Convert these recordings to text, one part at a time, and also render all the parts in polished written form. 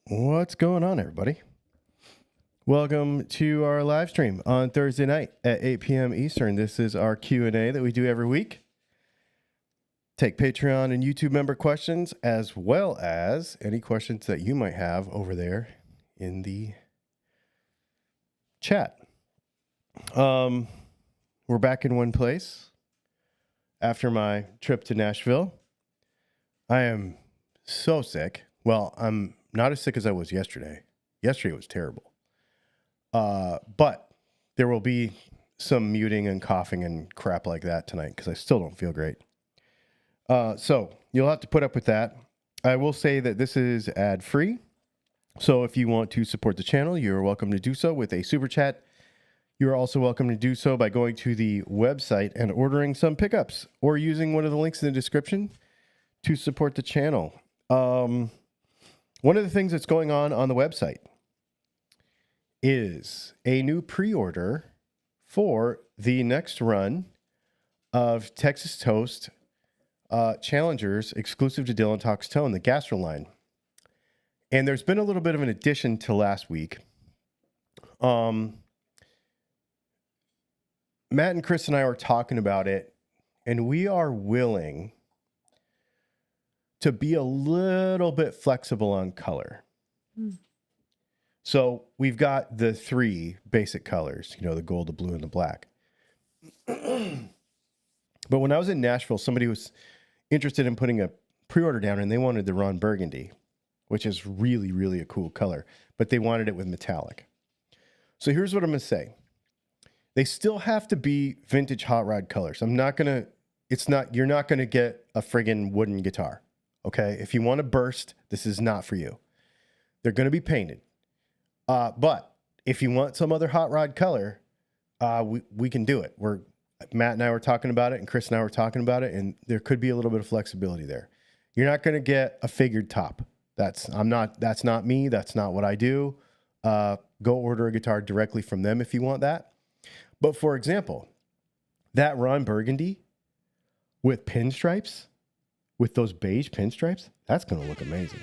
What's going on, everybody? Welcome to our live stream on Thursday night at 8 p.m. Eastern. This is our Q&A that we do every week. Take Patreon and YouTube member questions, as well as any questions that you might have over there in the chat. We're back in one place after my trip to Nashville. I am so sick. Well, I'm not as sick as I was yesterday. Yesterday was terrible. But there will be some muting and coughing and crap like that tonight because I still don't feel great. So you'll have to put up with that. I will say that this is ad-free. So if you want to support the channel, you're welcome to do so with a super chat. You're also welcome to do so by going to the website and ordering some pickups or using one of the links in the description to support the channel. One of the things that's going on the website is a new pre-order for the next run of Texas Toast Challengers exclusive to Dylan Talks Tone, the Gastro line. And there's been a little bit of an addition to last week. Matt and Chris and I were talking about it, and we are willing to be a little bit flexible on color. So we've got the three basic colors, the gold, the blue, and the black. But when I was in Nashville, somebody was interested in putting a pre-order down, and they wanted the Ron Burgundy, which is really, really a cool color, but they wanted it with metallic. So here's what I'm going to say. They still have to be vintage hot rod colors. You're not going to get a friggin' wooden guitar. Okay. If you want to burst, this is not for you. They're going to be painted. But if you want some other hot rod color, we can do it. Matt and I were talking about it, and Chris and I were talking about it, and there could be a little bit of flexibility there. You're not going to get a figured top. That's not me. That's not what I do. Go order a guitar directly from them if you want that. But for example, that Ron Burgundy with pinstripes, with those beige pinstripes, that's going to look amazing.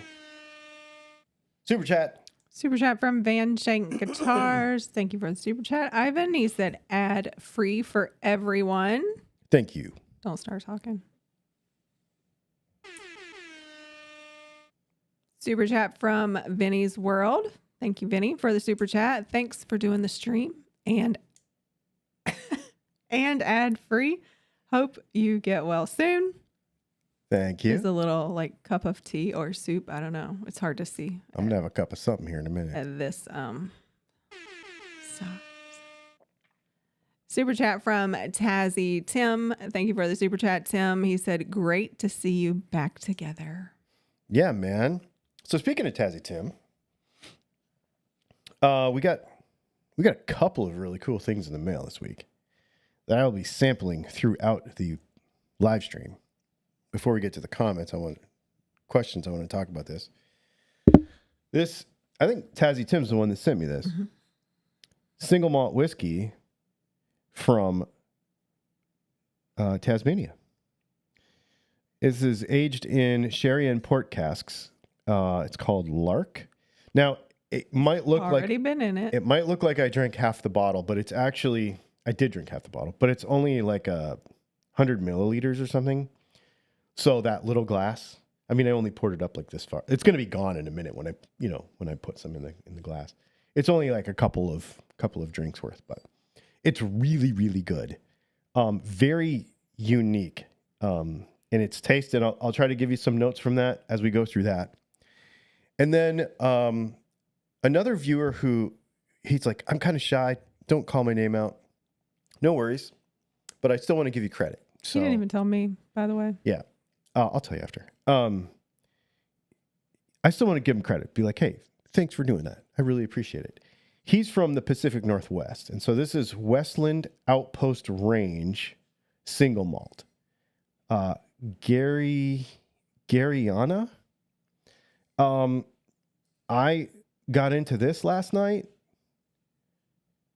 Super chat. Super chat from Van Shank Guitars. Thank you for the super chat. Ivan, he said ad free for everyone. Thank you. Don't start talking. Super chat from Vinny's World. Thank you, Vinny, for the super chat. Thanks for doing the stream and ad free. Hope you get well soon. Thank you. It's a little cup of tea or soup. I don't know. It's hard to see. I'm gonna have a cup of something here in a minute. At this super chat from Tazzy Tim. Thank you for the super chat, Tim. He said, "Great to see you back together." Yeah, man. So speaking of Tazzy Tim, we got a couple of really cool things in the mail this week that I'll be sampling throughout the live stream. Before we get to the comments, I want to talk about this. I think Tazzy Tim's the one that sent me this. Mm-hmm. Single malt whiskey from Tasmania. This is aged in sherry and port casks. It's called Lark. Now, it might look been in it. It might look like I drank half the bottle, but it's actually, I did drink half the bottle, but it's only like 100 milliliters or something. So that little glass, I only poured it up like this far. It's going to be gone in a minute when I put some in the glass. It's only like a couple of drinks worth, but it's really, really good. Very unique in its taste. And I'll try to give you some notes from that as we go through that. And then another viewer he's like, I'm kind of shy. Don't call my name out. No worries. But I still want to give you credit. So, you didn't even tell me, by the way. Yeah. I'll tell you after. I still want to give him credit. Be like, hey, thanks for doing that. I really appreciate it. He's from the Pacific Northwest. And so this is Westland Outpost Range single malt. Garyana. I got into this last night.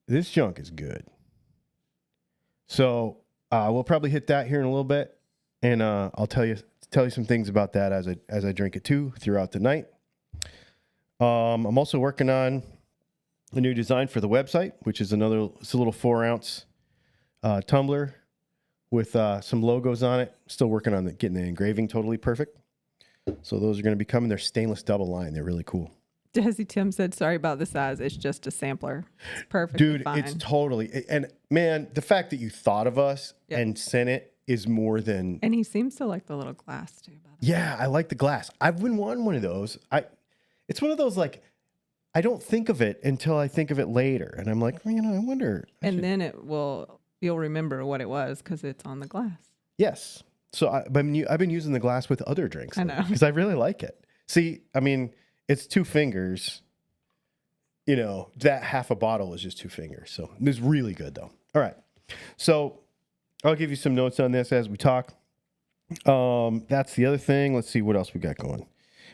This junk is good. So we'll probably hit that here in a little bit, and I'll tell you some things about that as I drink it too throughout the night. I'm also working on a new design for the website, which is it's a little 4-ounce tumbler with some logos on it. Still working on getting the engraving totally perfect. So those are going to be coming. They're stainless double line. They're really cool. Desi Tim said, sorry about the size. It's just a sampler. It's perfectly Dude, fine. it's totally. And man, the fact that you thought of us and sent it is more than. And he seems to like the little glass too. By the Yeah, I like the glass. I've been wanting one of those. It's one of those like, I don't think of it until I think of it later. And I'm like, I wonder. Then you'll remember what it was because it's on the glass. Yes. So I've been using the glass with other drinks. I know. Because I really like it. See, it's 2 fingers. That half a bottle is just 2 fingers. So it's really good though. All right. So I'll give you some notes on this as we talk. That's the other thing. Let's see what else we got going.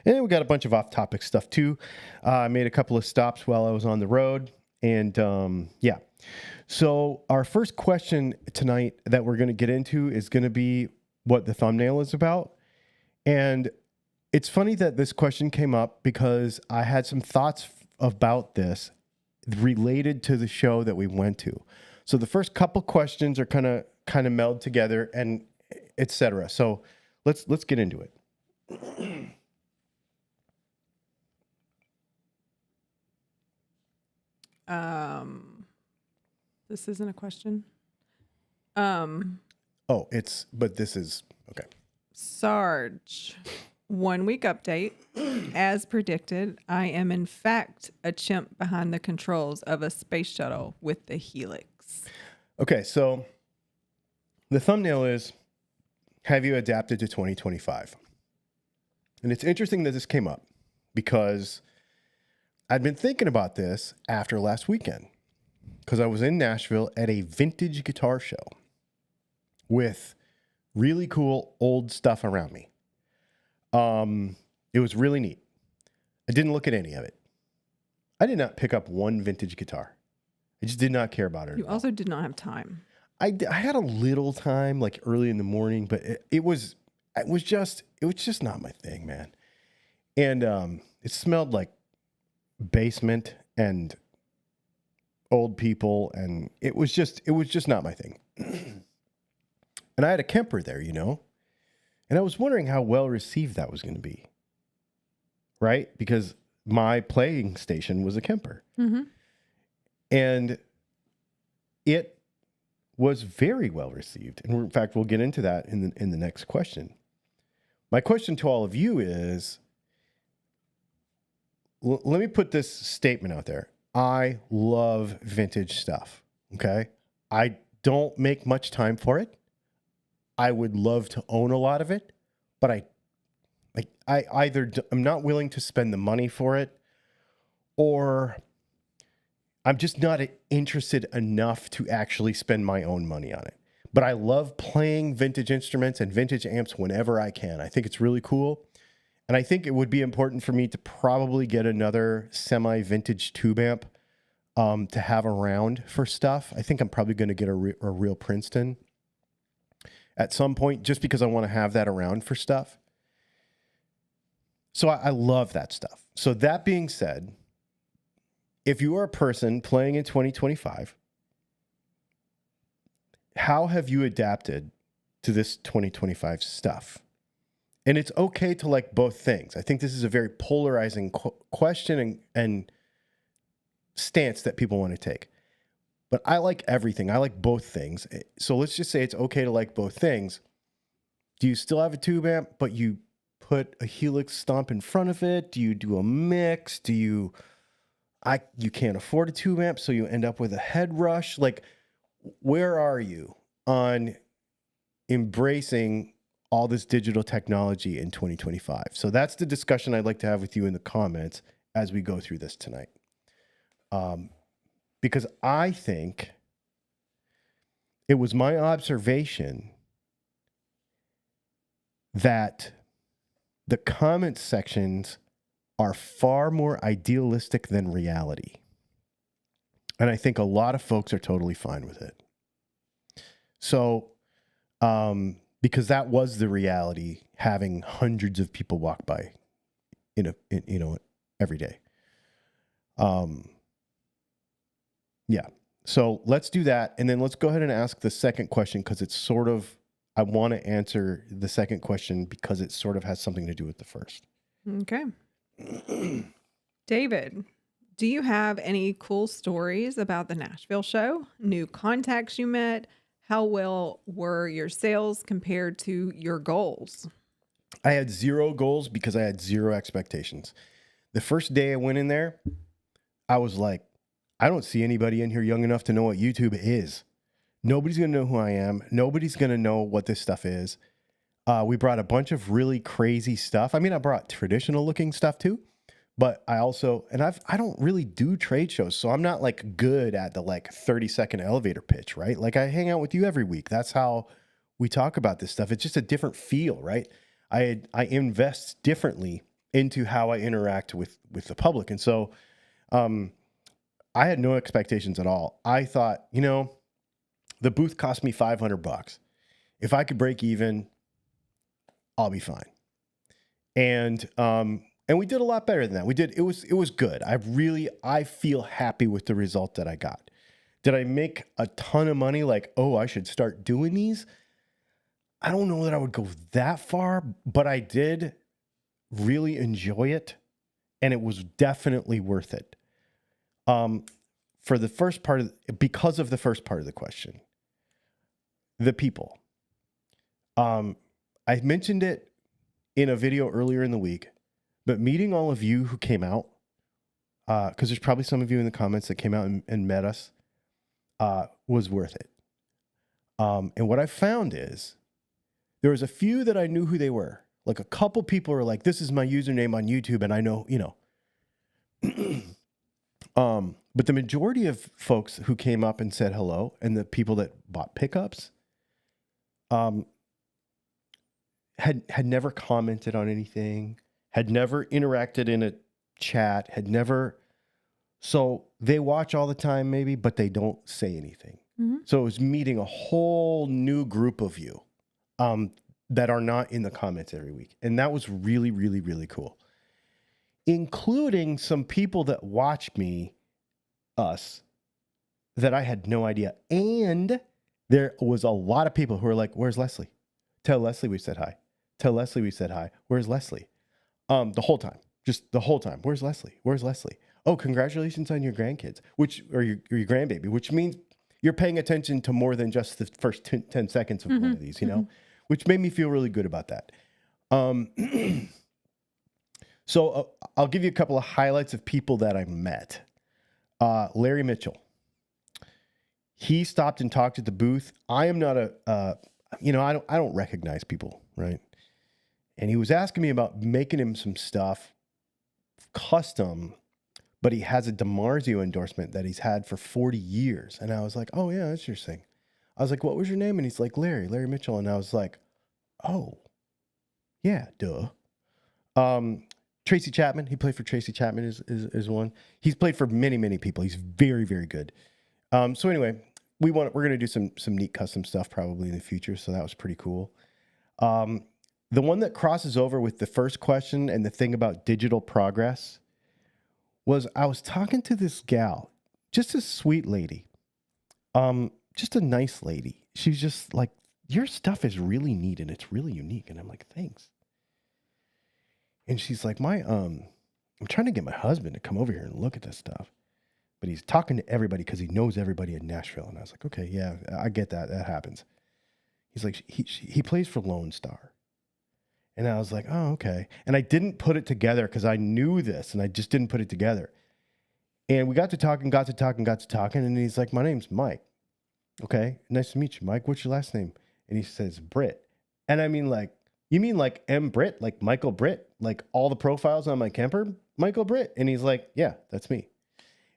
And we got a bunch of off-topic stuff too. I made a couple of stops while I was on the road. And yeah. So our first question tonight that we're going to get into is going to be what the thumbnail is about. And it's funny that this question came up because I had some thoughts about this related to the show that we went to. So the first couple questions are kind of meld together and etc. So let's get into it. This isn't a question. But this is okay. Sarge, 1 week update. As predicted, I am in fact a chimp behind the controls of a space shuttle with the Helix. Okay, so the thumbnail is, have you adapted to 2025? And it's interesting that this came up because I'd been thinking about this after last weekend because I was in Nashville at a vintage guitar show with really cool old stuff around me. It was really neat. I didn't look at any of it. I did not pick up one vintage guitar. I just did not care about it. You also did not have time. I had a little time, like early in the morning, but it was just not my thing, man. And it smelled like basement and old people, and it was just not my thing. And I had a Kemper there, and I was wondering how well received that was going to be, right? Because my playing station was a Kemper, and it was very well received. And in fact, we'll get into that in the next question. My question to all of you is, let me put this statement out there. I love vintage stuff. Okay. I don't make much time for it. I would love to own a lot of it, but I'm not willing to spend the money for it, or I'm just not interested enough to actually spend my own money on it. But I love playing vintage instruments and vintage amps whenever I can. I think it's really cool. And I think it would be important for me to probably get another semi-vintage tube amp to have around for stuff. I think I'm probably going to get a real Princeton at some point, just because I want to have that around for stuff. So I love that stuff. So that being said, if you are a person playing in 2025, how have you adapted to this 2025 stuff? And it's okay to like both things. I think this is a very polarizing question and stance that people want to take. But I like everything. I like both things. So let's just say it's okay to like both things. Do you still have a tube amp, but you put a Helix stomp in front of it? Do you do a mix? You can't afford a tube amp, so you end up with a head rush? Like, where are you on embracing all this digital technology in 2025? So that's the discussion I'd like to have with you in the comments as we go through this tonight. Because I think it was my observation that the comment sections are far more idealistic than reality. And I think a lot of folks are totally fine with it. So, because that was the reality, having hundreds of people walk by, every day. Yeah. So let's do that. And then let's go ahead and ask the second question because it's sort of, I want to answer the second question because it sort of has something to do with the first. Okay. David, do you have any cool stories about the Nashville show? New contacts you met? How well were your sales compared to your goals? I had 0 goals because I had 0 expectations. The first day I went in there, I was like, I don't see anybody in here young enough to know what YouTube is. Nobody's going to know who I am. Nobody's going to know what this stuff is. We brought a bunch of really crazy stuff. I mean, I brought traditional looking stuff too, but I also, and I don't really do trade shows. So I'm not like good at the like 30-second elevator pitch, right? Like I hang out with you every week. That's how we talk about this stuff. It's just a different feel, right? I invest differently into how I interact with the public. And so, I had no expectations at all. I thought, the booth cost me $500. If I could break even, I'll be fine. And we did a lot better than that. It was good. I feel happy with the result that I got. Did I make a ton of money? Like, oh, I should start doing these? I don't know that I would go that far, but I did really enjoy it. And it was definitely worth it. For the first part because of the first part of the question, the people. I mentioned it in a video earlier in the week, but meeting all of you who came out, because there's probably some of you in the comments that came out and met us, was worth it. And what I found is there was a few that I knew who they were. Like a couple people are like, this is my username on YouTube, and I know, but the majority of folks who came up and said hello, and the people that bought pickups, had never commented on anything, had never interacted in a chat, so they watch all the time maybe, but they don't say anything. Mm-hmm. So it was meeting a whole new group of you, that are not in the comments every week. And that was really, really, really cool. Including some people that watch us, that I had no idea. And there was a lot of people who were like, where's Leslie? Tell Leslie we said hi. Tell Leslie we said hi. Where's Leslie? The whole time. Just the whole time. Where's Leslie? Where's Leslie? Oh, congratulations on your grandkids, or your grandbaby, which means you're paying attention to more than just the first 10 seconds of one of these, which made me feel really good about that. So I'll give you a couple of highlights of people that I met. Larry Mitchell. He stopped and talked at the booth. I am not I don't recognize people, right? And he was asking me about making him some stuff custom, but he has a DiMarzio endorsement that he's had for 40 years. And I was like, oh yeah, that's your thing. I was like, what was your name? And he's like, Larry Mitchell. And I was like, oh yeah, duh. Tracy Chapman, he played for Tracy Chapman is one. He's played for many, many people. He's very, very good. So anyway, we're going to do some neat custom stuff probably in the future. So that was pretty cool. The one that crosses over with the first question and the thing about digital progress was I was talking to this gal, just a sweet lady, just a nice lady. She's just like, your stuff is really neat and it's really unique. And I'm like, thanks. And she's like, I'm trying to get my husband to come over here and look at this stuff, but he's talking to everybody because he knows everybody in Nashville. And I was like, okay, yeah, I get that. That happens. He's like, he plays for Lone Star. And I was like, oh, okay. And I didn't put it together because I knew this and I just didn't put it together. And we got to talking. And he's like, my name's Mike. Okay. Nice to meet you, Mike. What's your last name? And he says, Britt. And I mean, like, you mean like M. Britt, like Michael Britt, like all the profiles on my camper, Michael Britt? And he's like, yeah, that's me.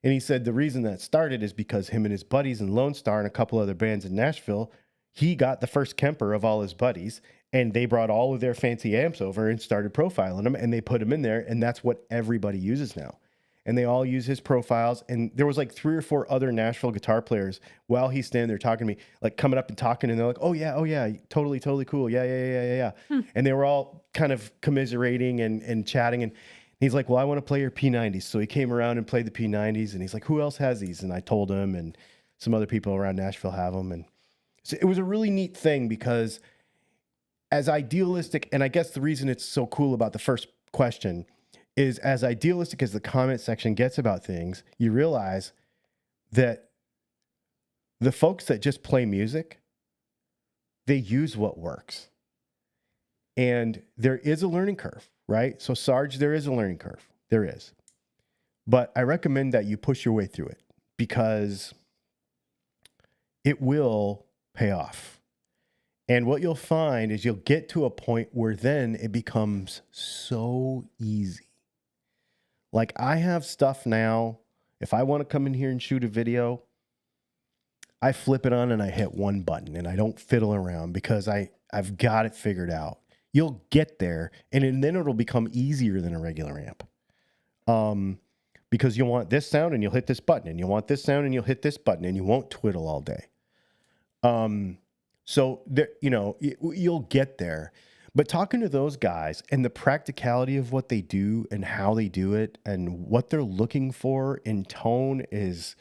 And he said the reason that started is because him and his buddies in Lone Star and a couple other bands in Nashville, he got the first Kemper of all his buddies, and they brought all of their fancy amps over and started profiling them, and they put them in there, and that's what everybody uses now. And they all use his profiles, and there was like 3 or 4 other Nashville guitar players while he's standing there talking to me, like coming up and talking, and they're like, oh yeah, totally cool, yeah. And they were all kind of commiserating and chatting, and He's like, well, I want to play your P90s. So he came around and played the P90s, and he's like, who else has these? And I told him, and some other people around Nashville have them. And so it was a really neat thing because as idealistic, and I guess the reason it's so cool about the first question is as idealistic as the comment section gets about things, you realize that the folks that just play music, they use what works. And there is a learning curve, right? So Sarge, there is a learning curve. There is. But I recommend that you push your way through it because it will pay off. And what you'll find is you'll get to a point where then it becomes so easy. Like I have stuff now, if I want to come in here and shoot a video, I flip it on and I hit one button and I don't fiddle around because I've got it figured out. You'll get there and then it'll become easier than a regular amp. Because you'll want this sound and you'll hit this button and you'll want this sound and you'll hit this button and you won't twiddle all day. So there, you'll get there. But talking to those guys and the practicality of what they do and how they do it and what they're looking for in tone it's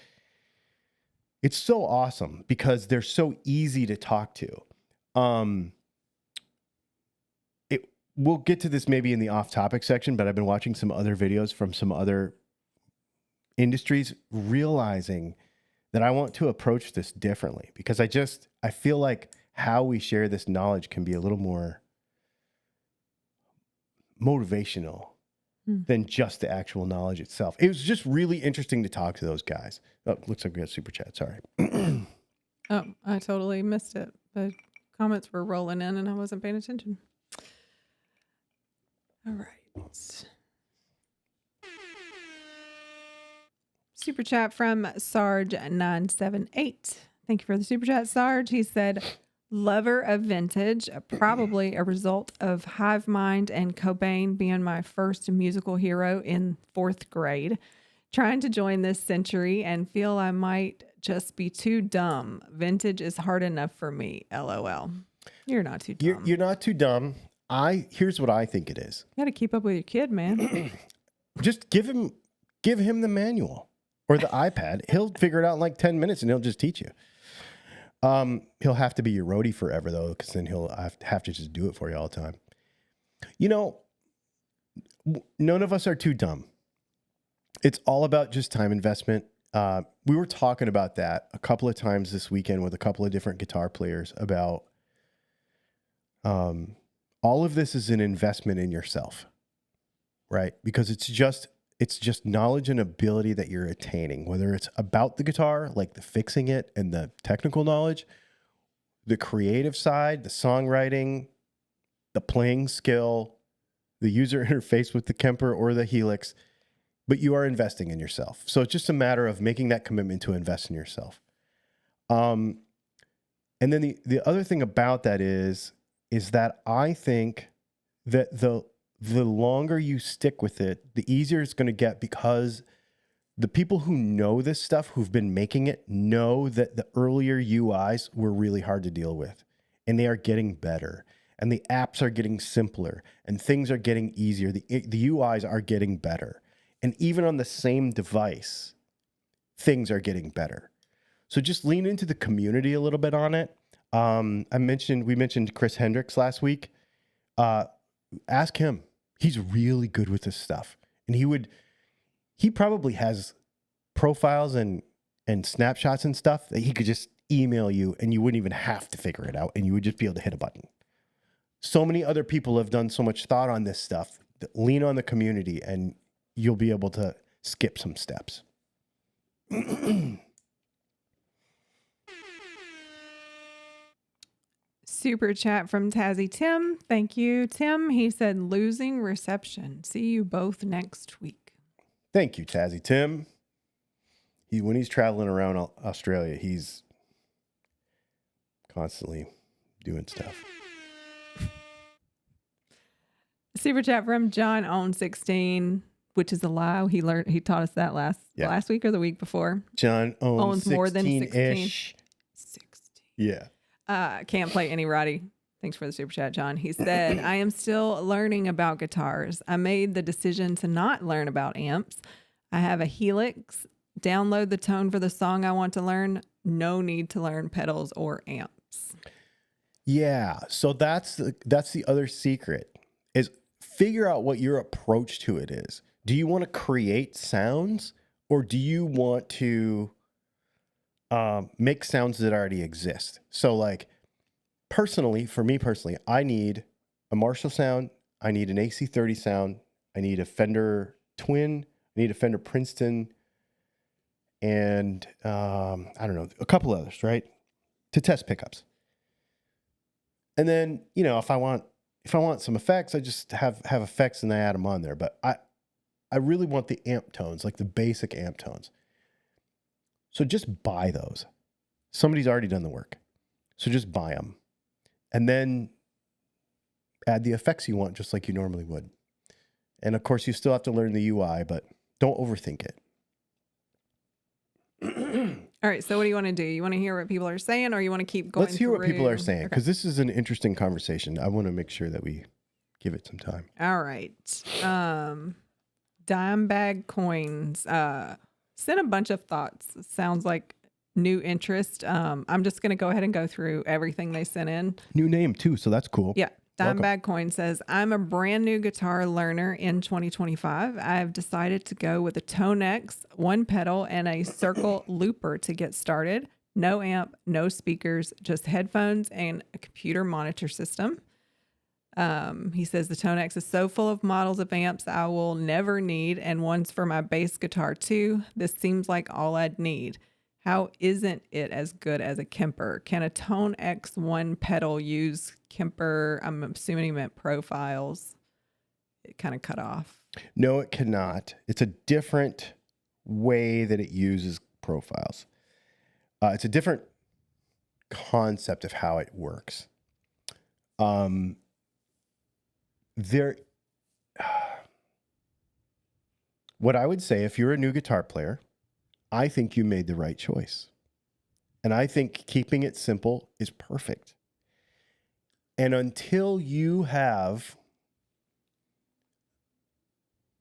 so awesome because they're so easy to talk to. We'll get to this maybe in the off-topic section, but I've been watching some other videos from some other industries, realizing that I want to approach this differently because I feel like how we share this knowledge can be a little more motivational than just the actual knowledge itself. It was just really interesting to talk to those guys. Oh, looks like we got super chat. Sorry. Oh, I totally missed it. The comments were rolling in and I wasn't paying attention. All right. Super chat from Sarge978. Thank you for the super chat, Sarge. He said, lover of vintage, probably a result of Hive Mind and Cobain being my first musical hero in 4th grade. Trying to join this century and feel I might just be too dumb. Vintage is hard enough for me. LOL. You're not too dumb. You're not too dumb. Here's what I think it is. You got to keep up with your kid, man. Just give him the manual or the iPad. He'll figure it out in like 10 minutes and he'll just teach you. He'll have to be your roadie forever though, because then he'll have to just do it for you all the time. None of us are too dumb. It's all about just time investment. We were talking about that a couple of times this weekend with a couple of different guitar players about all of this is an investment in yourself, right? Because it's just knowledge and ability that you're attaining, whether it's about the guitar, like the fixing it and the technical knowledge, the creative side, the songwriting, the playing skill, the user interface with the Kemper or the Helix, but you are investing in yourself. So it's just a matter of making that commitment to invest in yourself. And then the other thing about that is that I think that the longer you stick with it, the easier it's going to get because the people who know this stuff, who've been making it, know that the earlier UIs were really hard to deal with and they are getting better and the apps are getting simpler and things are getting easier. The UIs are getting better. And even on the same device, things are getting better. So just lean into the community a little bit on it. We mentioned Chris Hendricks last week. Ask him. He's really good with this stuff. And he probably has profiles and snapshots and stuff that he could just email you and you wouldn't even have to figure it out and you would just be able to hit a button. So many other people have done so much thought on this stuff. Lean on the community and you'll be able to skip some steps. Super chat from Tazzy Tim. Thank you, Tim. He said, losing reception. See you both next week. Thank you, Tazzy Tim. When he's traveling around Australia, he's constantly doing stuff. Super chat from John Own 16, which is a lie. He taught us that last week or the week before. John owns more than 16. 16. Yeah. Can't play any Roddy Thanks for the super chat, John. He said, I am still learning about guitars. I made the decision to not learn about amps. I have a Helix. Download the tone for the song I want to learn. No need to learn pedals or amps. Yeah. So that's the other secret is figure out what your approach to it is. Do you want to create sounds or do you want to make sounds that already exist? So like for me personally, I need a Marshall sound. I need an AC30 sound. I need a Fender Twin. I need a Fender Princeton. And I don't know, a couple others, right? To test pickups. And then, you know, if I want some effects, I just have effects and I add them on there. But I really want the amp tones, like the basic amp tones. So just buy those. Somebody's already done the work. So just buy them. And then add the effects you want, just like you normally would. And of course, you still have to learn the UI, but don't overthink it. All right. So what do you want to do? You want to hear what people are saying or you want to keep going? Let's hear what people are saying, because Okay. this is an interesting conversation. I want to make sure that we give it some time. All right. Dime Bag Coins sent a bunch of thoughts. Sounds like new interest. I'm just going to go ahead and go through everything they sent in. New name too, so that's cool. Yeah. Welcome. Dime Bag Coin says, I'm a brand new guitar learner in 2025. I have decided to go with a Tone X, one pedal, and a circle looper to get started. No amp, no speakers, just headphones and a computer monitor system. He says the Tone X is so full of models of amps I will never need, and one's for my bass guitar too. This seems like all I'd need. How isn't it as good as a Kemper? Can a Tone X one pedal use Kemper? I'm assuming he meant profiles. It kind of cut off. No, it cannot. It's a different way that it uses profiles. It's a different concept of how it works. What I would say, if you're a new guitar player, I think you made the right choice. And I think keeping it simple is perfect. And until you have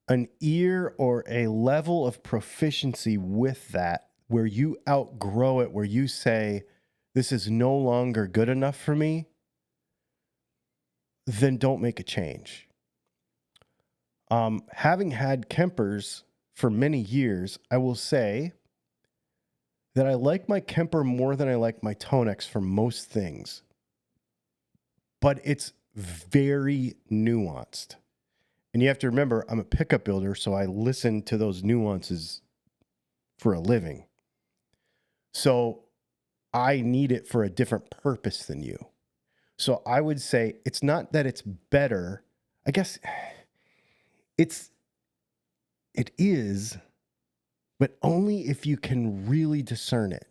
an ear or a level of proficiency with that, where you outgrow it, where you say, this is no longer good enough for me, then don't make a change. Having had Kempers for many years, I will say that I like my Kemper more than I like my Tone X for most things. But it's very nuanced. And you have to remember, I'm a pickup builder, so I listen to those nuances for a living. So I need it for a different purpose than you. So I would say it's not that it's better. I guess it is, but only if you can really discern it.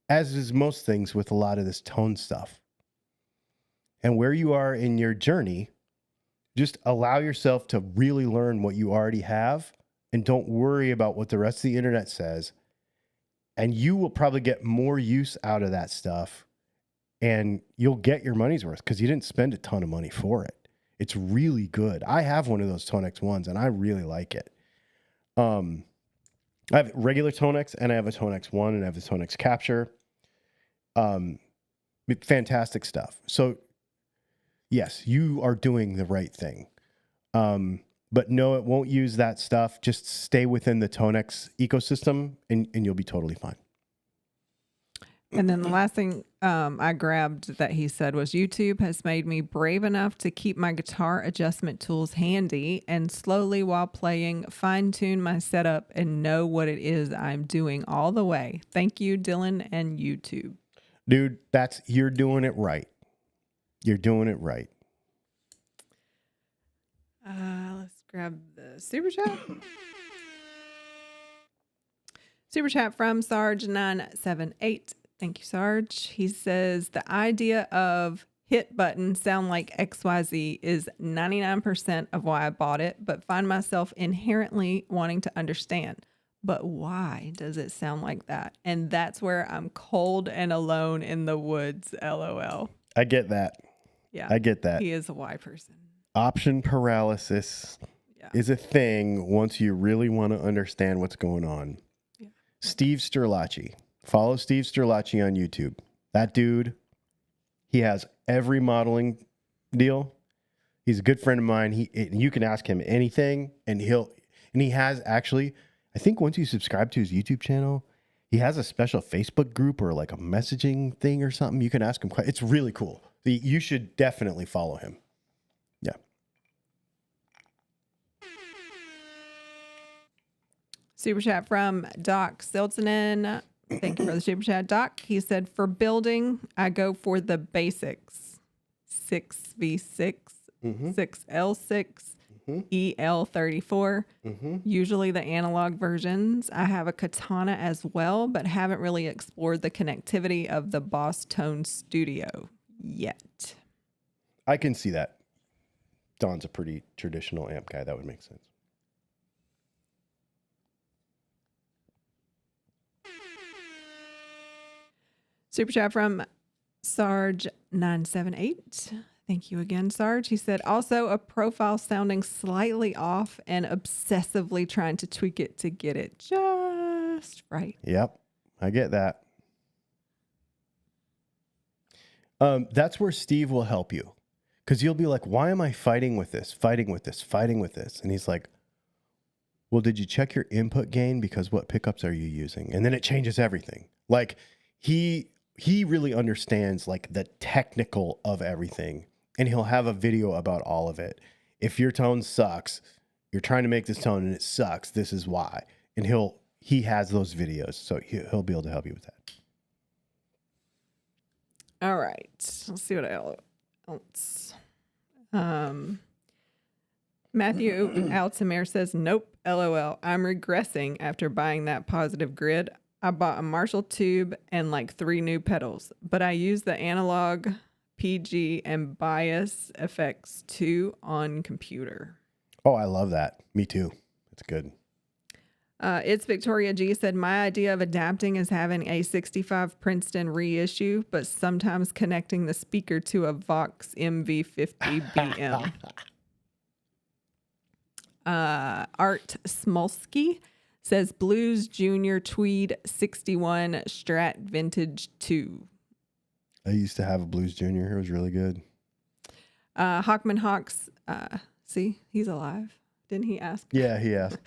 As is most things with a lot of this tone stuff. And where you are in your journey, just allow yourself to really learn what you already have and don't worry about what the rest of the internet says. And you will probably get more use out of that stuff and you'll get your money's worth because you didn't spend a ton of money for it. It's really good. I have one of those Tone X ones and I really like it. I have regular Tone X and I have a Tone X1 and I have a Tone X Capture. Fantastic stuff. So yes, you are doing the right thing. But no, it won't use that stuff. Just stay within the Tone X ecosystem and you'll be totally fine. And then the last thing I grabbed that he said was YouTube has made me brave enough to keep my guitar adjustment tools handy and slowly while playing fine-tune my setup and know what it is I'm doing all the way. Thank you, Dylan and YouTube. Dude, you're doing it right. You're doing it right. Let's grab the super chat. Super chat from Sarge978. Thank you, Sarge. He says the idea of hit button sound like XYZ is 99% of why I bought it, but find myself inherently wanting to understand. But why does it sound like that? And that's where I'm cold and alone in the woods, LOL. I get that. Yeah. I get that. He is a Y person. Option paralysis is a thing once you really want to understand what's going on. Yeah. Steve Sterlacci. Follow Steve Sterlacci on YouTube. That dude, he has every modeling deal. He's a good friend of mine. You can ask him anything, and he has actually, I think once you subscribe to his YouTube channel, he has a special Facebook group or like a messaging thing or something. You can ask him. It's really cool. You should definitely follow him. Yeah. Super chat from Doc Siltonen. Thank you for the super chat, Doc. He said, for building, I go for the basics. 6v6, 6L6, EL34. Usually the analog versions. I have a katana as well, but haven't really explored the connectivity of the Boss Tone Studio yet. I can see that. Don's a pretty traditional amp guy. That would make sense. Super chat from Sarge978. Thank you again, Sarge. He said, also a profile sounding slightly off and obsessively trying to tweak it to get it just right. Yep, I get that. That's where Steve will help you. Because you'll be like, why am I fighting with this? And he's like, well, did you check your input gain? Because what pickups are you using? And then it changes everything. Like, he really understands like the technical of everything, and he'll have a video about all of it. If your tone sucks, you're trying to make this tone and it sucks, this is why. And he has those videos, so he'll be able to help you with that. All right. Let's see what else. Matthew Altamir says, nope, LOL. I'm regressing after buying that positive grid. I bought a Marshall tube and like 3 new pedals, but I use the analog, PG, and bias effects too on computer. Oh, I love that. Me too. It's good. It's Victoria G said, my idea of adapting is having a 65 Princeton reissue, but sometimes connecting the speaker to a Vox MV50 BM. Art Smolsky says Blues Junior Tweed 61 Strat Vintage 2. I used to have a Blues Junior. It was really good. Hawkman Hawks, see, he's alive. Didn't he ask? Yeah, he asked.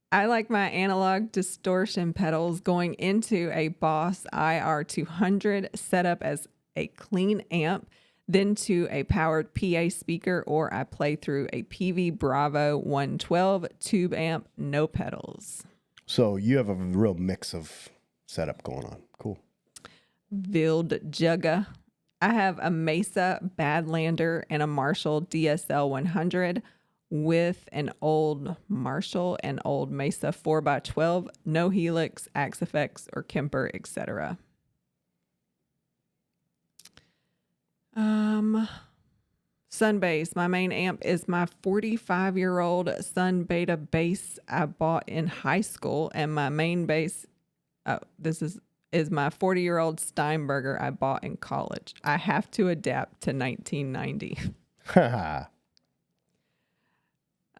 I like my analog distortion pedals going into a Boss IR200 set up as a clean amp, then to a powered PA speaker, or I play through a PV Bravo 112 tube amp, no pedals. So you have a real mix of setup going on. Cool. Vild Jugga. I have a Mesa Badlander and a Marshall DSL 100 with an old Marshall and old Mesa 4x12, no Helix, Axe Effects, or Kemper, etc. Sunbase. My main amp is my 45-year-old Sun Beta bass I bought in high school, and my main bass, this is my 40-year-old Steinberger I bought in college. I have to adapt to 1990.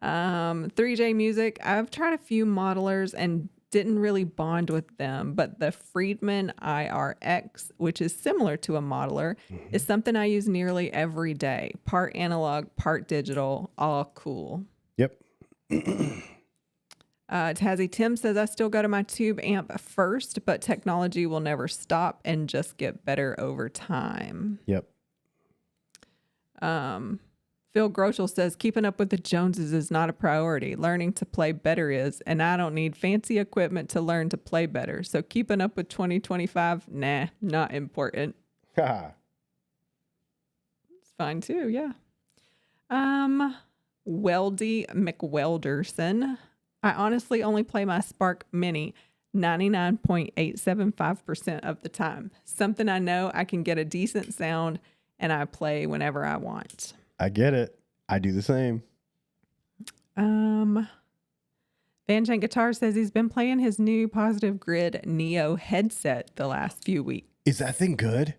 3J Music. I've tried a few modelers and didn't really bond with them, but the Friedman IRX, which is similar to a modeler, is something I use nearly every day. Part analog, part digital, all cool. Yep. Tazzy Tim says, I still go to my tube amp first, but technology will never stop and just get better over time. Yep. Phil Groschel says, keeping up with the Joneses is not a priority. Learning to play better is, and I don't need fancy equipment to learn to play better. So keeping up with 2025, nah, not important. It's fine too, yeah. Weldy McWelderson. I honestly only play my Spark Mini 99.875% of the time. Something I know I can get a decent sound, and I play whenever I want. I get it. I do the same. Van Jan Guitar says he's been playing his new Positive Grid Neo headset the last few weeks. Is that thing good?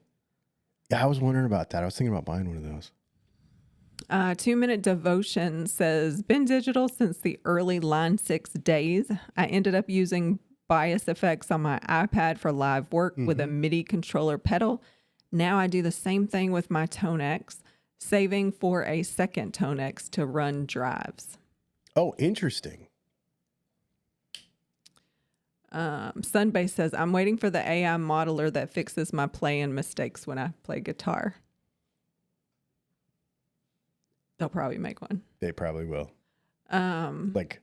Yeah, I was wondering about that. I was thinking about buying one of those. 2-minute devotion says, been digital since the early Line 6 days. I ended up using bias effects on my iPad for live work with a MIDI controller pedal. Now I do the same thing with my Tonex, saving for a second Tonex to run drives. Oh, interesting. Sunbase says, I'm waiting for the AI modeler that fixes my playing mistakes when I play guitar. They'll probably make one. They probably will. Like,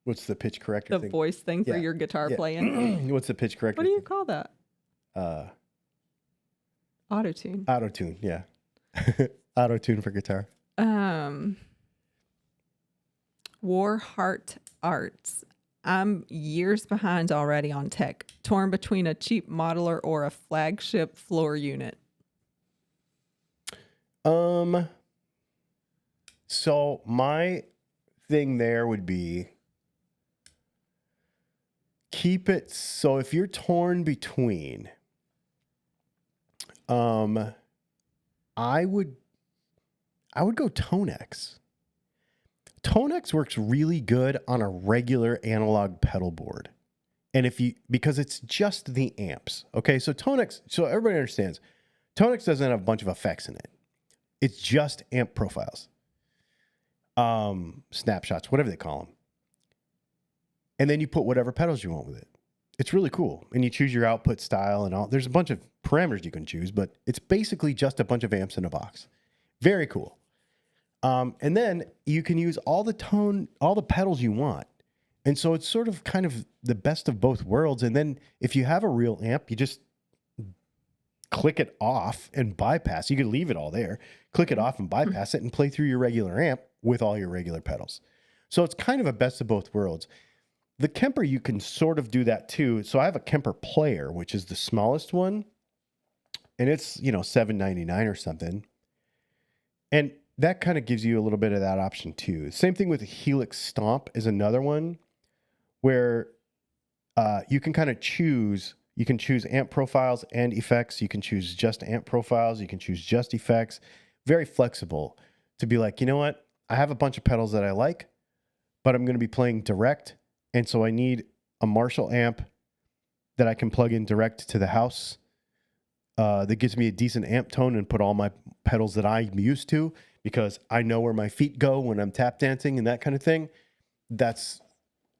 what's the pitch corrector The thing? voice thing for your guitar playing. What's the pitch corrector? What do you thing? call that? Auto-tune. Auto-tune, yeah. Auto-tune for guitar. Warheart Arts. I'm years behind already on tech, torn between a cheap modeler or a flagship floor unit. So my thing there would be keep it. So if you're torn between, I would go Tonex. Tonex works really good on a regular analog pedal board. And because it's just the amps. Okay, so Tonex, so everybody understands, Tonex doesn't have a bunch of effects in it. It's just amp profiles. Snapshots, whatever they call them. And then you put whatever pedals you want with it. It's really cool. And you choose your output style and all. There's a bunch of parameters you can choose, but it's basically just a bunch of amps in a box. Very cool. And then you can use all the pedals you want. And so it's sort of kind of the best of both worlds. And then if you have a real amp, you just click it off and bypass. You could leave it all there, click it off and bypass it and play through your regular amp with all your regular pedals. So it's kind of a best of both worlds. The Kemper, you can sort of do that too. So I have a Kemper Player, which is the smallest one. And it's, $7.99 or something. And that kind of gives you a little bit of that option too. Same thing with the Helix Stomp is another one where you can kind of choose. You can choose amp profiles and effects. You can choose just amp profiles. You can choose just effects. Very flexible to be like, you know what? I have a bunch of pedals that I like, but I'm going to be playing direct. And so I need a Marshall amp that I can plug in direct to the house that gives me a decent amp tone and put all my pedals that I'm used to because I know where my feet go when I'm tap dancing and that kind of thing. That's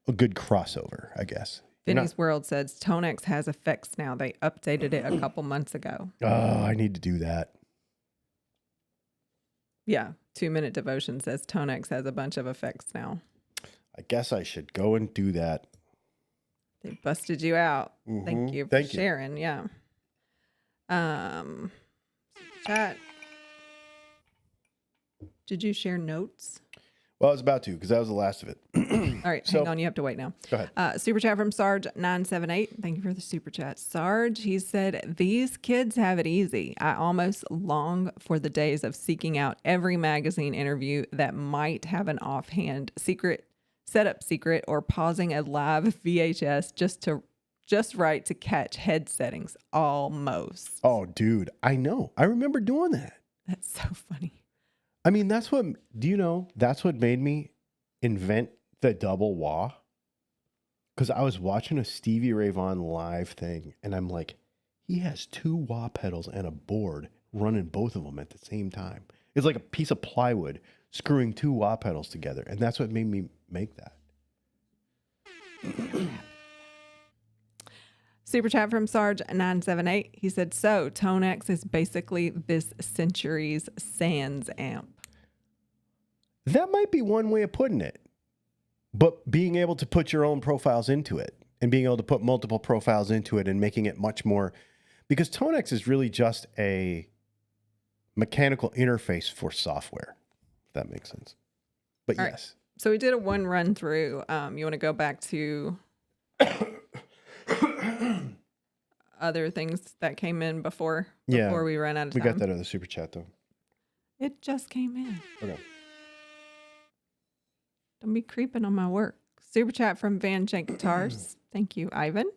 a good crossover, I guess. Vinny's World says Tonex has effects now. They updated it a couple months ago. Oh, I need to do that. Yeah. 2-minute devotion says Tonex has a bunch of effects now. I guess I should go and do that. They busted you out. Thank you for sharing. Yeah. Chat. Did you share notes? Well, I was about to because that was the last of it. All right, hang on. You have to wait now. Go ahead. Super chat from Sarge978. Thank you for the super chat. Sarge, he said, these kids have it easy. I almost long for the days of seeking out every magazine interview that might have an offhand setup secret or pausing a live VHS just right to catch head settings. Almost. Oh, dude, I know. I remember doing that. That's so funny. I mean, that's what made me invent the double wah. Because I was watching a Stevie Ray Vaughan live thing, and I'm like, he has 2 wah pedals and a board running both of them at the same time. It's like a piece of plywood screwing 2 wah pedals together, and that's what made me make that. Super chat from Sarge978. He said, so Tonex is basically this century's Sans amp. That might be one way of putting it. But being able to put your own profiles into it and being able to put multiple profiles into it and making it much more, because Tonex is really just a mechanical interface for software, if that makes sense. But all yes. Right. So we did a one run through. You want to go back to other things that came in before we ran out of time? We got that other super chat though. It just came in. Okay. Don't be creeping on my work. Super chat from Van Jank Guitars. Thank you, Ivan.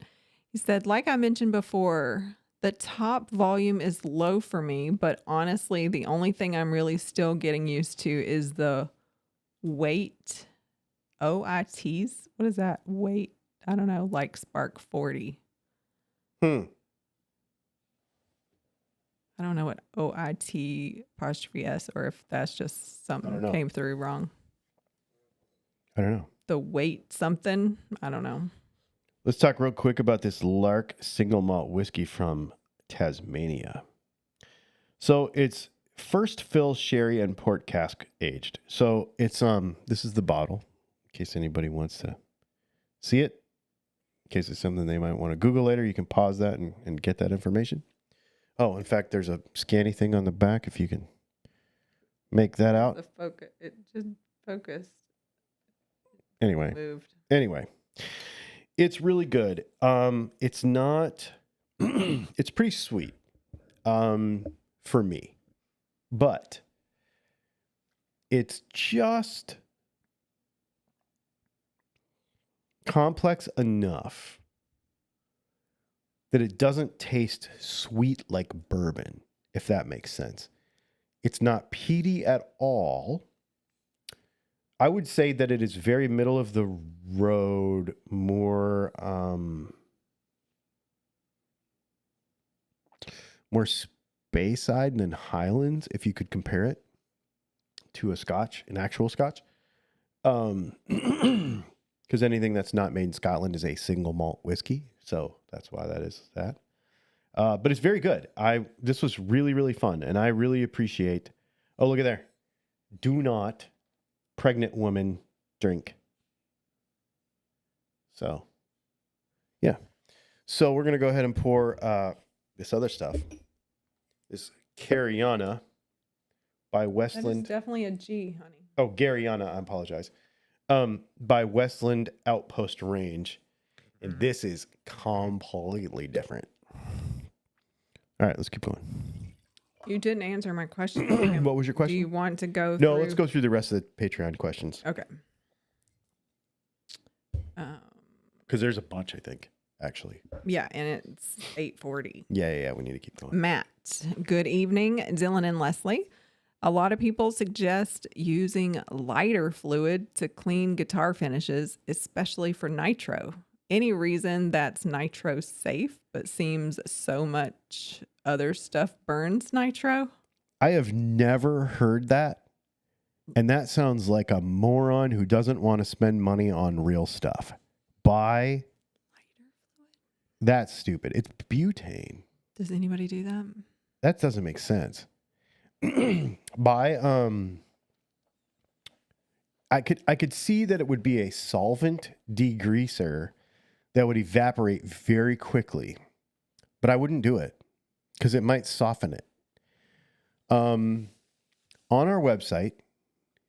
He said, like I mentioned before, the top volume is low for me, but honestly, the only thing I'm really still getting used to is the weight. OITs? What is that? Weight? I don't know, like Spark 40. Hmm. I don't know what OIT apostrophe S or if that's just I don't something know. came through wrong. I don't know. The weight something? I don't know. Let's talk real quick about this Lark single malt whiskey from Tasmania. So it's first fill sherry and port cask aged. So it's this is the bottle in case anybody wants to see it. In case it's something they might want to Google later, you can pause that and get that information. Oh, in fact, there's a scanny thing on the back if you can make that out. The focus, it just focused. Anyway. Moved. Anyway, it's really good. It's not, it's pretty sweet for me, but it's just complex enough that it doesn't taste sweet like bourbon, if that makes sense. It's not peaty at all. I would say that it is very middle of the road, more Speyside than Highlands, if you could compare it to a Scotch, an actual Scotch. Because anything that's not made in Scotland is a single malt whiskey, so that's why that is that. But it's very good. This was really, really fun, and I really appreciate. Oh, look at there! Do not pregnant woman drink. So, yeah. So we're gonna go ahead and pour this other stuff. This Cariana by Westland. That is definitely a G, honey. Oh, Garyana, I apologize. By Westland Outpost Range. And this is completely different. All right, let's keep going. You didn't answer my question. What was your question? Do you want to go No, through? let's go through the rest of the Patreon questions. Okay. Because there's a bunch, I think, actually. Yeah, and it's 8:40. Yeah, we need to keep going. Matt, good evening, Dylan and Leslie. A lot of people suggest using lighter fluid to clean guitar finishes, especially for nitro. Any reason that's nitro safe, but seems so much other stuff burns nitro? I have never heard that. And that sounds like a moron who doesn't want to spend money on real stuff. Buy. That's stupid. It's butane. Does anybody do that? That doesn't make sense. Buy I could see that it would be a solvent degreaser that would evaporate very quickly, but I wouldn't do it because it might soften it. On our website,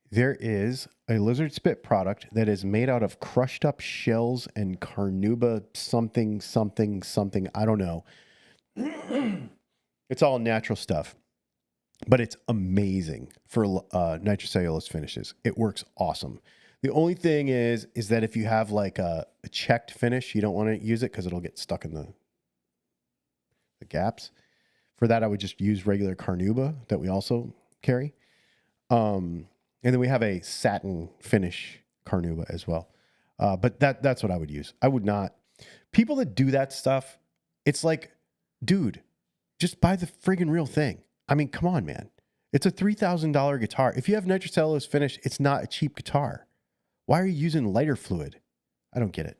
there is a lizard spit product that is made out of crushed up shells and carnauba something. I don't know. It's all natural stuff, but it's amazing for nitrocellulose finishes. It works awesome. The only thing is that if you have like a checked finish, you don't want to use it because it'll get stuck in the gaps. For that, I would just use regular carnauba that we also carry. And then we have a satin finish carnauba as well. But that's what I would use. I would not. People that do that stuff, it's like, dude, just buy the friggin' real thing. I mean, come on, man. It's a $3,000 guitar. If you have nitrocellulose finish, it's not a cheap guitar. Why are you using lighter fluid? I don't get it.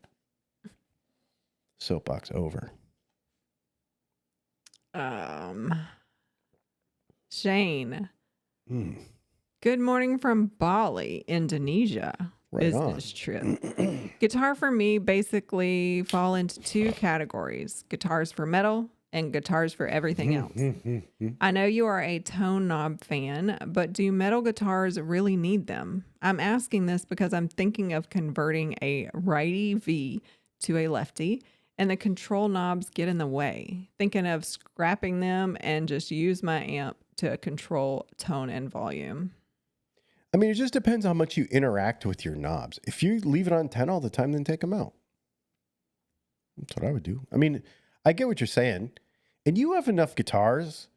Soapbox over. Shane. Good morning from Bali, Indonesia. Right Business trip. Guitar for me basically fall into two categories: guitars for metal and guitars for everything else. I know you are a tone knob fan, but do metal guitars really need them? I'm asking this because I'm thinking of converting a righty V to a lefty, and the control knobs get in the way. Thinking of scrapping them and just use my amp to control tone and volume. I mean, it just depends how much you interact with your knobs. If you leave it on 10 all the time, then take them out. That's what I would do. I mean, I get what you're saying. And you have enough guitars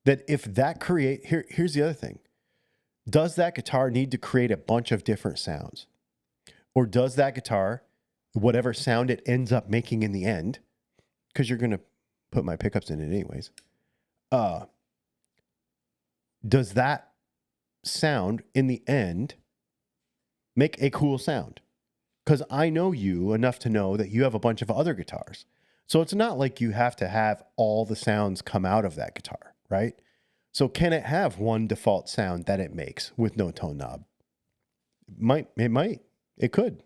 that if that here's the other thing. Does that guitar need to create a bunch of different sounds? Or does that guitar, whatever sound it ends up making in the end, because you're going to put my pickups in it anyways, does that sound in the end make a cool sound? Because I know you enough to know that you have a bunch of other guitars. So it's not like you have to have all the sounds come out of that guitar, right? So can it have one default sound that it makes with no tone knob? It could.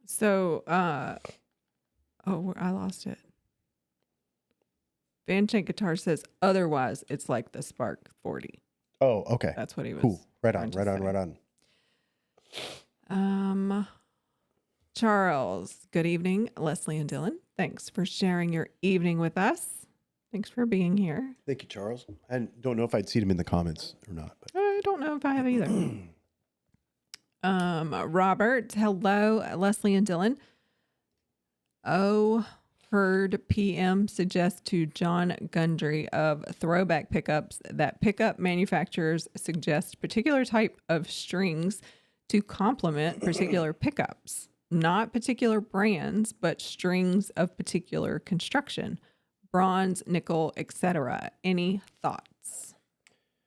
So, I lost it. Van Chank Guitar says, otherwise, it's like the Spark 40. Oh, okay. That's what he was. Cool. Right on, trying to right say. on. Charles, good evening. Leslie and Dylan, thanks for sharing your evening with us. Thanks for being here. Thank you, Charles. I don't know if I'd seen him in the comments or not. But. I don't know if I have either. Robert, hello, Leslie and Dylan. Heard PM suggest to John Gundry of Throwback Pickups that pickup manufacturers suggest particular type of strings to complement particular pickups, not particular brands, but strings of particular construction, bronze, nickel, etc. Any thoughts?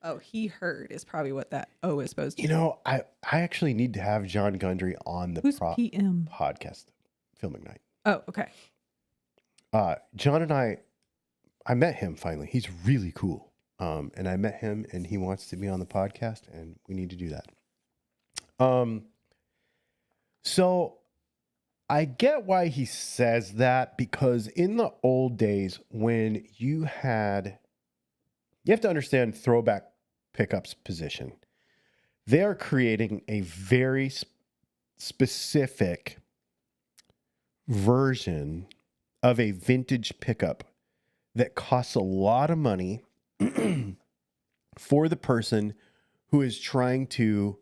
Oh, he heard is probably what that O is supposed to be. You know, I actually need to have John Gundry on the Who's PM? podcast, Filming Night. Oh, okay. John and I met him finally. He's really cool. And I met him and he wants to be on the podcast and we need to do that. So I get why he says that, because in the old days when you have to understand Throwback Pickups position. They are creating a very specific version of a vintage pickup that costs a lot of money for the person who is trying to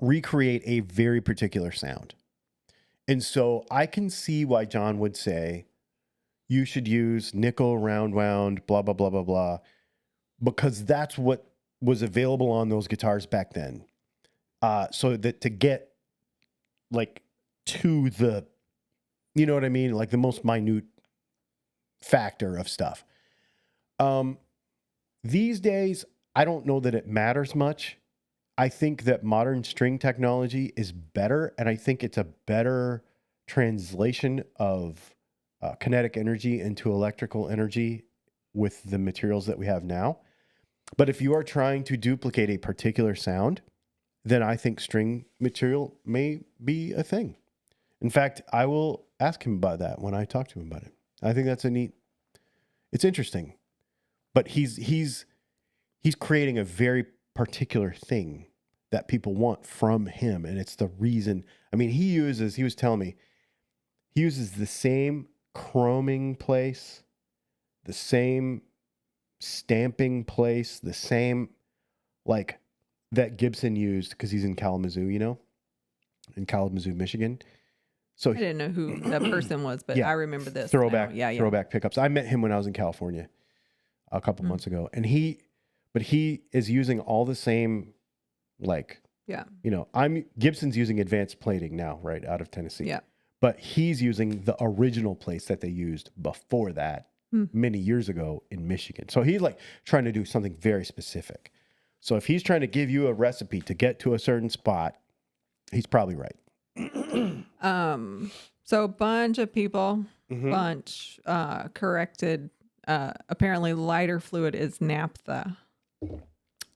recreate a very particular sound. And so I can see why John would say, you should use nickel, round wound, blah, blah, blah, blah, blah, because that's what was available on those guitars back then. So that to get like to the, you know what I mean? Like the most minute factor of stuff. These days, I don't know that it matters much. I think that modern string technology is better, and I think it's a better translation of kinetic energy into electrical energy with the materials that we have now. But if you are trying to duplicate a particular sound, then I think string material may be a thing. In fact, I will ask him about that when I talk to him about it. I think that's it's interesting. But he's creating a very particular thing that people want from him. And it's the reason, I mean, he was telling me, he uses the same chroming place, the same stamping place, the same, like, that Gibson used, because he's in Kalamazoo, in Kalamazoo, Michigan. So I didn't know who that person was, but Yeah. I remember this. Throwback, now. Yeah. Throwback Pickups. I met him when I was in California a couple months ago, and he is using all the same, like, Yeah. Gibson's using advanced plating now, right, out of Tennessee. Yeah. But he's using the original plates that they used before that many years ago in Michigan. So he's like trying to do something very specific. So if he's trying to give you a recipe to get to a certain spot, he's probably right. So a bunch of people, corrected. Apparently lighter fluid is naphtha.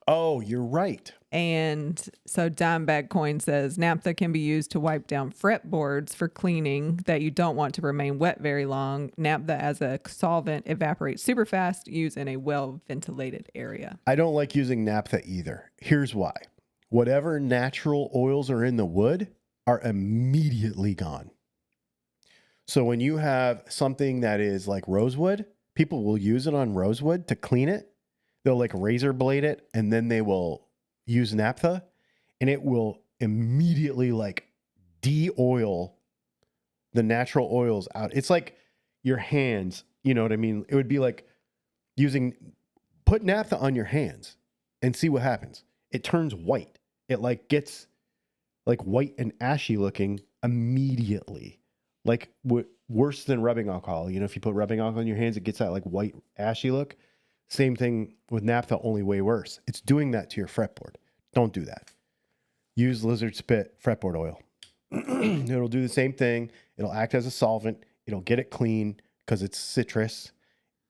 Oh, you're right. And so Dimebag Coin says naphtha can be used to wipe down fretboards for cleaning that you don't want to remain wet very long. Naphtha as a solvent evaporates super fast, used in a well-ventilated area. I don't like using naphtha either. Here's why. Whatever natural oils are in the wood are immediately gone. So when you have something that is like rosewood, people will use it on rosewood to clean it. They'll like razor blade it, and then they will use naphtha, and it will immediately like de-oil the natural oils out. It's like your hands, you know what I mean? It would be like put naphtha on your hands and see what happens. It turns white. It like gets like white and ashy looking immediately. Like worse than rubbing alcohol. You know, if you put rubbing alcohol on your hands, it gets that like white ashy look. Same thing with naphtha, only way worse. It's doing that to your fretboard. Don't do that. Use lizard spit fretboard oil. It'll do the same thing. It'll act as a solvent. It'll get it clean because it's citrus.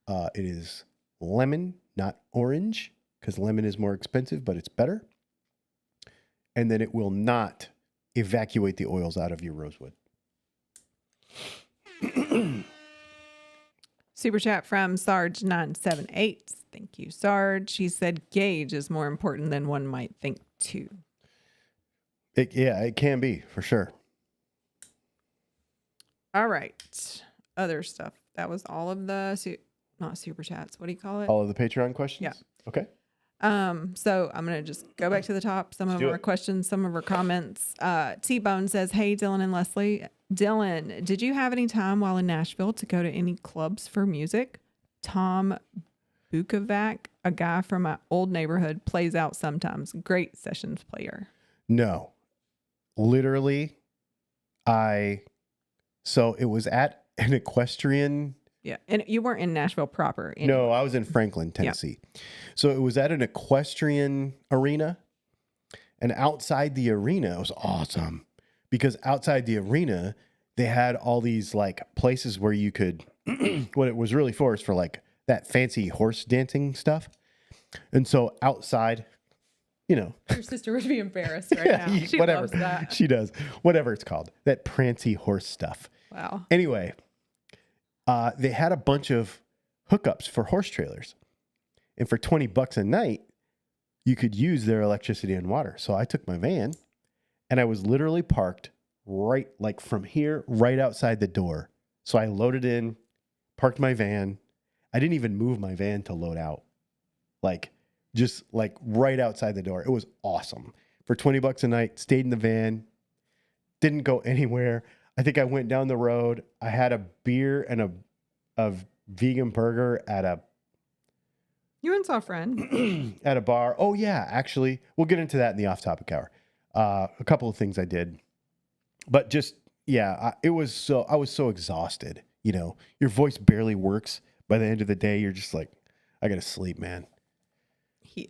It is lemon, not orange, because lemon is more expensive, but it's better. And then it will not evacuate the oils out of your rosewood. Super chat from Sarge978. Thank you, Sarge. He said gauge is more important than one might think too. It can be for sure. All right. Other stuff. That was all of the not super chats. What do you call it? All of the Patreon questions? Yeah. Okay. So I'm going to just go back to the top. Some of our questions, some of our comments. T-Bone says, hey, Dylan and Leslie. Dylan, did you have any time while in Nashville to go to any clubs for music? Tom Bukovac, a guy from my old neighborhood, plays out sometimes. Great sessions player. No. Literally, so it was at an equestrian. Yeah. And you weren't in Nashville proper. No, I was in Franklin, Tennessee. Yeah. So it was at an equestrian arena. And outside the arena, it was awesome. Because outside the arena, they had all these like places where you could, what it was really for is for like that fancy horse dancing stuff. And so outside, you know. Your sister would be embarrassed right now. She loves that. She does. Whatever it's called. That prancy horse stuff. Wow. Anyway, they had a bunch of hookups for horse trailers. And for $20 a night, you could use their electricity and water. So I took my van and I was literally parked right like from here, right outside the door. So I loaded in, parked my van. I didn't even move my van to load out. Like just like right outside the door. It was awesome. For $20 a night, stayed in the van, didn't go anywhere. I think I went down the road. I had a beer and a vegan burger at a You and saw a friend at a bar. Oh yeah, actually, we'll get into that in the off-topic hour. A couple of things I did, but just yeah, I was so exhausted. You know, your voice barely works. By the end of the day, you're just like, I gotta sleep, man.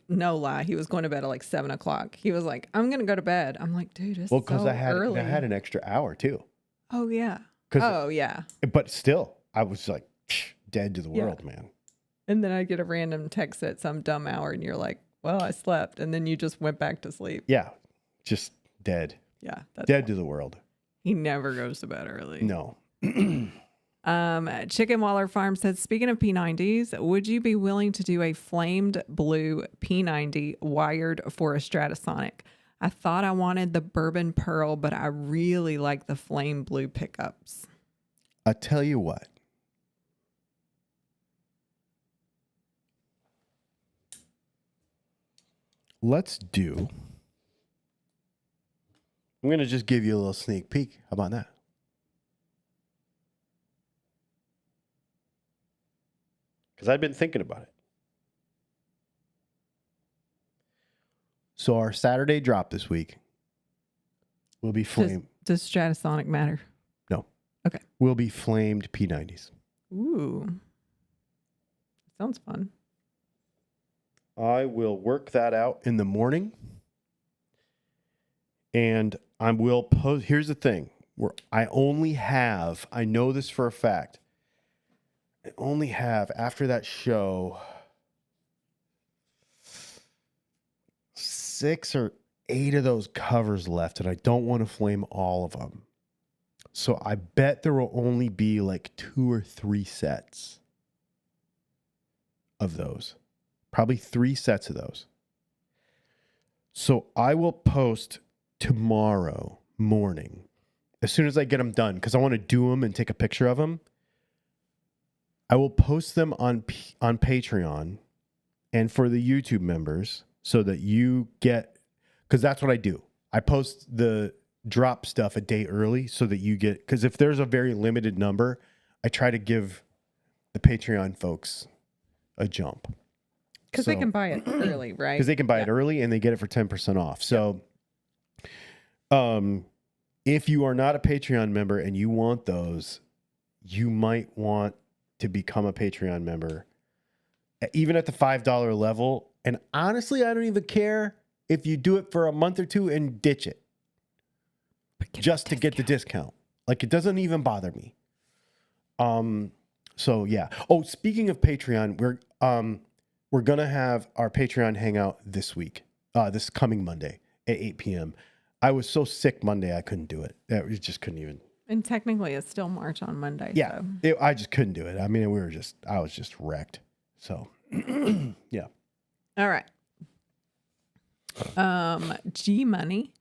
No lie, he was going to bed at like 7 o'clock. He was like, I'm gonna go to bed. I'm like, dude, it's so I had early. I had an extra hour too. Oh yeah. Oh yeah. But still, I was like dead to the world, man. And then I get a random text at some dumb hour, and you're like, well, I slept, and then you just went back to sleep. Yeah, just dead. Yeah, dead to the world. He never goes to bed early. No. Chicken Waller Farm says, speaking of P90s, would you be willing to do a flamed blue P90 wired for a Stratosonic? I thought I wanted the bourbon pearl, but I really like the flame blue pickups. I tell you what. I'm going to just give you a little sneak peek. How about that? Because I've been thinking about it. So our Saturday drop this week will be flamed. Does Stratosonic matter? No. Okay. Will be flamed P90s. Ooh. Sounds fun. I will work that out in the morning. And I will post. Here's the thing. I know this for a fact. I only have, after that show, 6 or 8 of those covers left, and I don't want to flame all of them. So I bet there will only be like 2 or 3 sets of those. Probably 3 sets of those. So I will post tomorrow morning, as soon as I get them done, because I want to do them and take a picture of them. I will post them on Patreon and for the YouTube members so that you get, because that's what I do. I post the drop stuff a day early so that you get, because if there's a very limited number, I try to give the Patreon folks a jump. Because they can buy it early, right? Because they can buy it early and they get it for 10% off. So if you are not a Patreon member and you want those, you might want to become a Patreon member, even at the $5 level. And honestly, I don't even care if you do it for a month or two and ditch it just to get the discount. Like, it doesn't even bother me. So yeah. Oh, speaking of Patreon, we're gonna have our Patreon hangout this week, this coming Monday at 8 p.m. I was so sick Monday I couldn't do it. I just couldn't even. And technically, it's still March on Monday. Yeah, so. I just couldn't do it. I mean, I was just wrecked. So yeah. All right. G Money.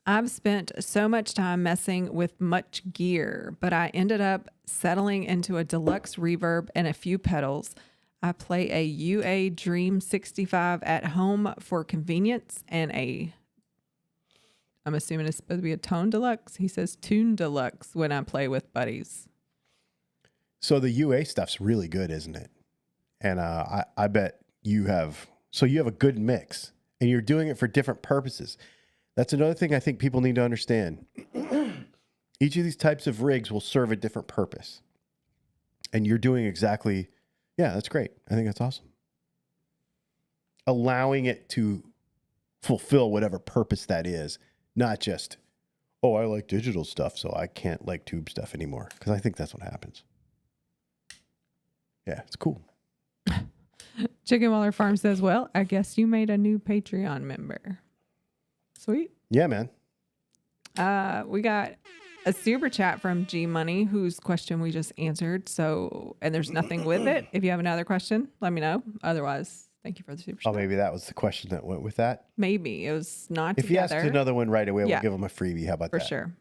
I've spent so much time messing with much gear, but I ended up settling into a deluxe reverb and a few pedals. I play a UA Dream 65 at home for convenience and I'm assuming it's supposed to be a Tone Deluxe. He says Tune Deluxe when I play with buddies. So the UA stuff's really good, isn't it? And I bet you have a good mix and you're doing it for different purposes. That's another thing I think people need to understand. Each of these types of rigs will serve a different purpose. And you're doing exactly, yeah, that's great. I think that's awesome. Allowing it to fulfill whatever purpose that is, not just, oh, I like digital stuff, so I can't like tube stuff anymore. Because I think that's what happens. Yeah, it's cool. Chicken Waller Farm says, well, I guess you made a new Patreon member. Sweet. Yeah, man. We got a super chat from G Money, whose question we just answered. So, and there's nothing with it. If you have another question, let me know. Otherwise, thank you for the super chat. Oh, maybe that was the question that went with that. Maybe it was not if together. If he asks another one right away, we'll give him a freebie. How about that? For sure.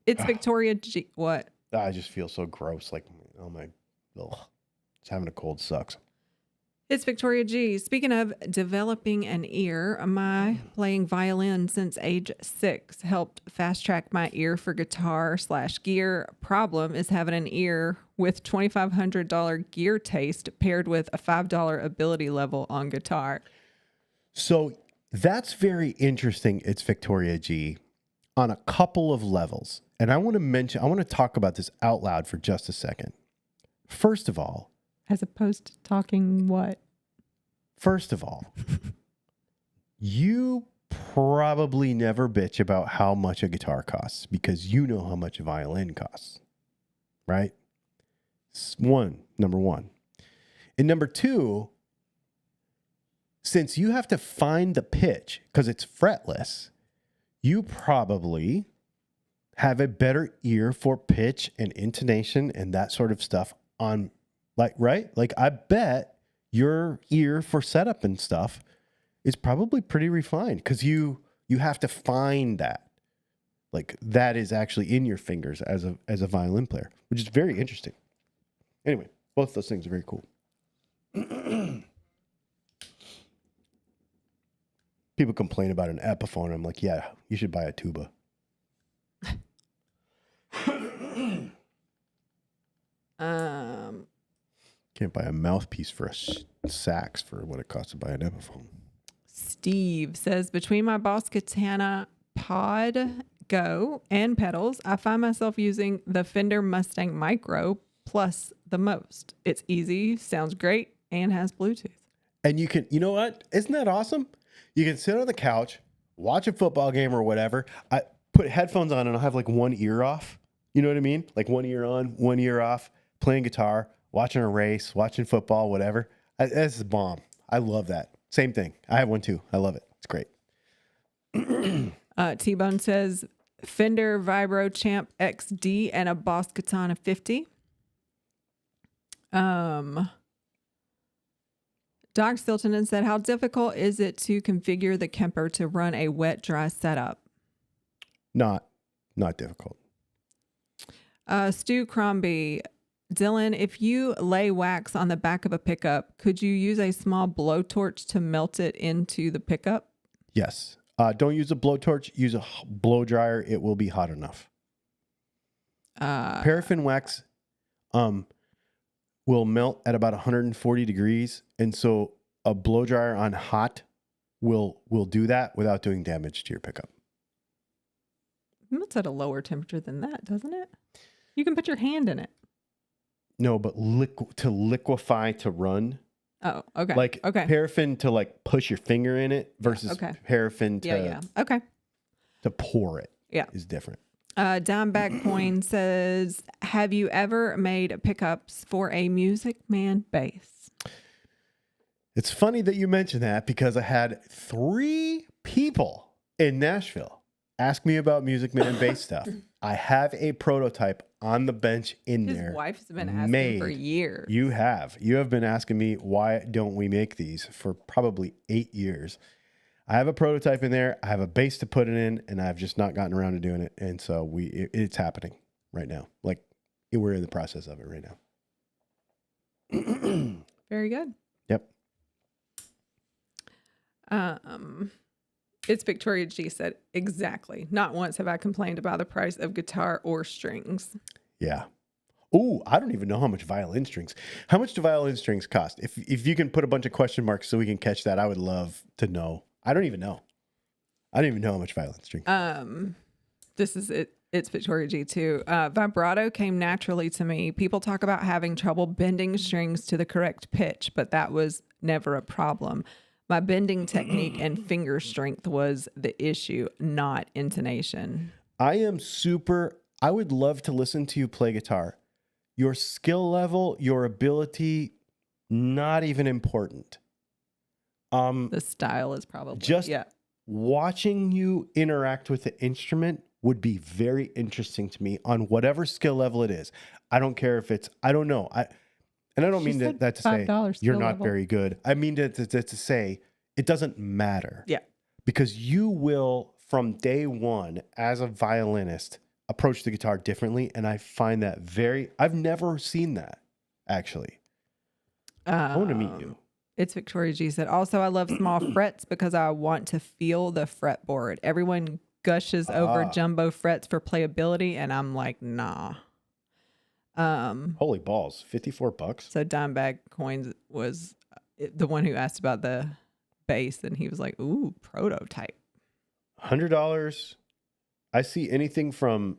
It's Victoria G. What? I just feel so gross. Like, oh my, just having a cold sucks. It's Victoria G. Speaking of developing an ear, my playing violin since age 6 helped fast track my ear for guitar/gear. Problem is having an ear with $2,500 gear taste paired with a $5 ability level on guitar. So that's very interesting. It's Victoria G on a couple of levels. And I want to talk about this out loud for just a second. First of all, as opposed to talking what? First of all, you probably never bitch about how much a guitar costs because you know how much a violin costs, right? Number one. And number two, since you have to find the pitch because it's fretless, you probably have a better ear for pitch and intonation and that sort of stuff on, like, right? Like, I bet your ear for setup and stuff is probably pretty refined because you have to find that. Like, that is actually in your fingers as a violin player, which is very interesting. Anyway, both those things are very cool. People complain about an Epiphone. I'm like, yeah, you should buy a tuba. Can't buy a mouthpiece for a sax for what it costs to buy an Epiphone. Steve says, between my Boss Katana Pod Go and pedals, I find myself using the Fender Mustang Micro plus the most. It's easy, sounds great, and has Bluetooth. And you can, you know what? Isn't that awesome? You can sit on the couch, watch a football game or whatever. I put headphones on and I'll have like one ear off. You know what I mean? Like one ear on, one ear off, playing guitar, watching a race, watching football, whatever. That's the bomb. I love that. Same thing. I have one too. I love it. It's great. T-Bone says Fender Vibro Champ XD and a Boss Katana 50. Doc Stilton said, how difficult is it to configure the Kemper to run a wet-dry setup? Not difficult. Stu Crombie, Dylan, if you lay wax on the back of a pickup, could you use a small blowtorch to melt it into the pickup? Yes. Don't use a blowtorch. Use a blow dryer. It will be hot enough. Paraffin wax will melt at about 140 degrees. And so a blow dryer on hot will do that without doing damage to your pickup. It's at a lower temperature than that, doesn't it? You can put your hand in it. No, but to liquefy to run. Oh, okay. Like paraffin to like push your finger in it versus paraffin to to pour it. Yeah, is different. Dimeback Coin says, "Have you ever made pickups for a Music Man bass?" It's funny that you mentioned that because I had 3 people in Nashville ask me about Music Man bass stuff. I have a prototype on the bench in there. His wife's been asking for years. You have been asking me, why don't we make these for probably 8 years. I have a prototype in there. I have a bass to put it in, and I've just not gotten around to doing it. And so it's happening right now. Like we're in the process of it right now. Very good. Yep. It's Victoria G said, exactly. Not once have I complained about the price of guitar or strings. Yeah. Oh, I don't even know how much violin strings. How much do violin strings cost? If you can put a bunch of question marks so we can catch that, I would love to know. I don't even know. I don't even know how much violin strings. This is it. It's Victoria G too. Vibrato came naturally to me. People talk about having trouble bending strings to the correct pitch, but that was never a problem. My bending technique and finger strength was the issue, not intonation. I would love to listen to you play guitar. Your skill level, your ability, not even important. The style is probably watching you interact with the instrument would be very interesting to me on whatever skill level it is. I don't care if it's, I don't know. And I don't mean that to say you're not very good. I mean to say it doesn't matter. Yeah. Because you will, from day one, as a violinist, approach the guitar differently. And I find that I've never seen that, actually. I want to meet you. It's Victoria G said, also, I love small frets because I want to feel the fretboard. Everyone gushes over jumbo frets for playability, and I'm like, nah. Holy balls, $54. So Dimebag Coins was the one who asked about the bass, and he was like, ooh, prototype. $100. I see anything from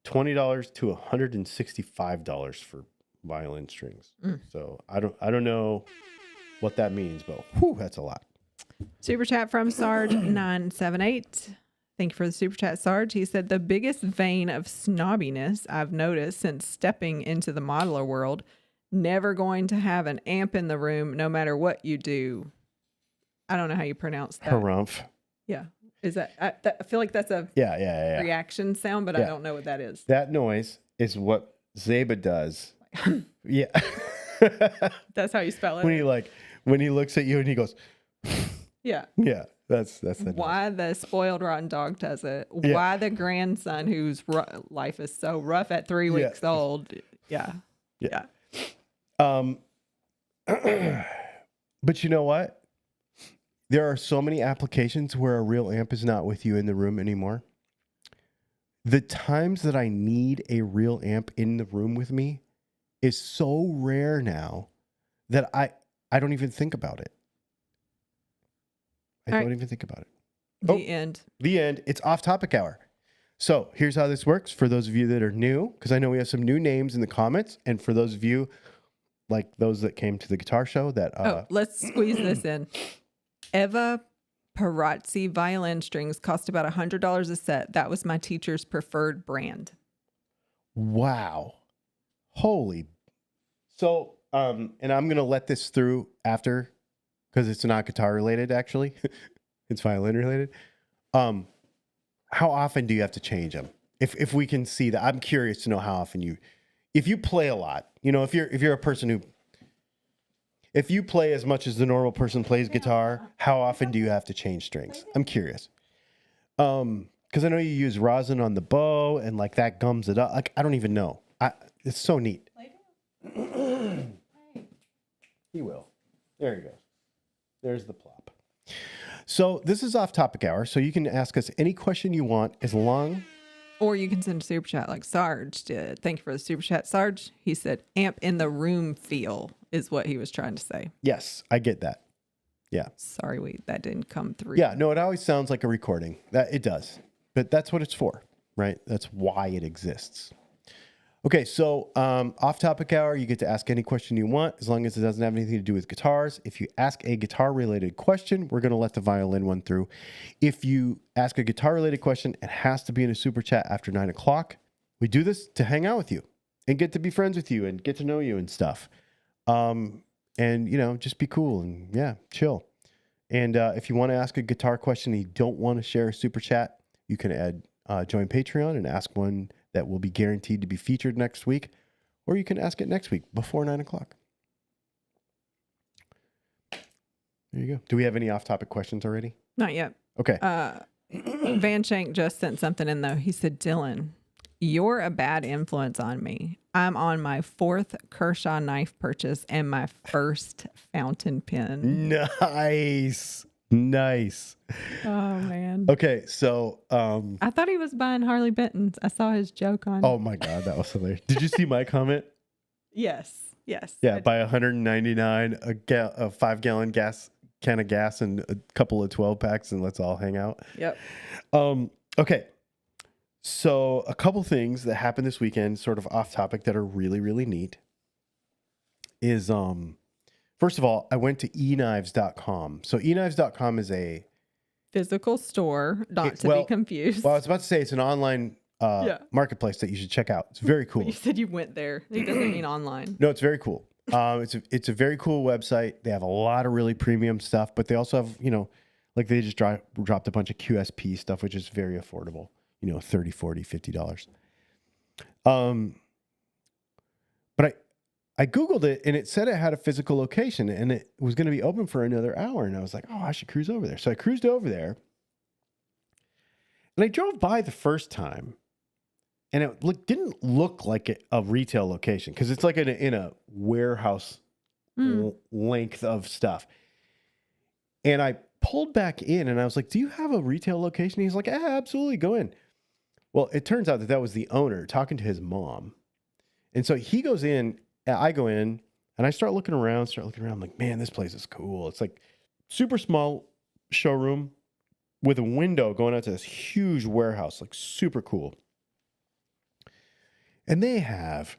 $20 to $165 for violin strings. So I don't know what that means, but whew, that's a lot. Super chat from Sarge978. Thank you for the super chat, Sarge. He said, the biggest vein of snobbiness I've noticed since stepping into the modeler world, never going to have an amp in the room no matter what you do. I don't know how you pronounce that. Harumph. Yeah. Is that, I feel like that's a reaction sound, but I don't know what that is. That noise is what Zeba does. Yeah. That's how you spell it. When he looks at you and he goes, yeah. Yeah. That's the why the spoiled rotten dog does it. Yeah. Why the grandson whose life is so rough at 3 weeks old. Yeah. But you know what? There are so many applications where a real amp is not with you in the room anymore. The times that I need a real amp in the room with me is so rare now that I don't even think about it. I don't even think about it. The end. It's off topic hour. So here's how this works for those of you that are new, because I know we have some new names in the comments. And for those of you, like those that came to the guitar show that... let's squeeze this in. Eva Parazzi violin strings cost about $100 a set. That was my teacher's preferred brand. Wow. Holy. So, and I'm going to let this through after, because it's not guitar related, actually. It's violin related. How often do you have to change them? If we can see that, I'm curious to know how often if you play a lot, if you're a person who, if you play as much as the normal person plays guitar, how often do you have to change strings? I'm curious. Because I know you use rosin on the bow and like that gums it up. Like, I don't even know. It's so neat. He will. There he goes. There's the plop. So this is off topic hour. So you can ask us any question you want as long. Or you can send a super chat like Sarge did. Thank you for the super chat, Sarge. He said, amp in the room feel is what he was trying to say. Yes, I get that. Yeah. Sorry, that didn't come through. Yeah, no, it always sounds like a recording. That it does. But that's what it's for, right? That's why it exists. Okay, so off topic hour, you get to ask any question you want as long as it doesn't have anything to do with guitars. If you ask a guitar related question, we're going to let the violin one through. If you ask a guitar related question, it has to be in a super chat after 9 o'clock. We do this to hang out with you and get to be friends with you and get to know you and stuff. And, you know, just be cool and yeah, chill. And if you want to ask a guitar question and you don't want to share a super chat, you can join Patreon and ask one that will be guaranteed to be featured next week, or you can ask it next week before 9 o'clock. There you go. Do we have any off-topic questions already? Not yet. Okay. Van Shank just sent something in though. He said, Dylan, you're a bad influence on me. I'm on my 4th Kershaw knife purchase and my first fountain pen. Nice. Nice. Oh man. Okay, so I thought he was buying Harley Benton's. I saw his joke on. oh my God, that was hilarious. Did you see my comment? Yes. Yes. Yeah, buy 199 a 5-gallon can of gas and a couple of 12 packs and let's all hang out. Yep. Okay. So a couple things that happened this weekend, sort of off topic, that are really, really neat is first of all, I went to eknives.com. So eknives.com is a Physical store, not to be confused. Well, I was about to say it's an online marketplace that you should check out. It's very cool. You said you went there. It doesn't mean online. No, it's very cool. It's a very cool website. They have a lot of really premium stuff, but they also have, you know, like they just dropped a bunch of QSP stuff, which is very affordable, you know, $30, $40, $50. But I Googled it and it said it had a physical location and it was going to be open for another hour. And I was like, oh, I should cruise over there. So I cruised over there and I drove by the first time and it didn't look like a retail location because it's like in a warehouse length of stuff. And I pulled back in and I was like, do you have a retail location? He's like, yeah, absolutely. Go in. Well, it turns out that was the owner talking to his mom. And so he goes in. I go in and I start looking around. I'm like, man, this place is cool. It's like super small showroom with a window going out to this huge warehouse, like super cool. And they have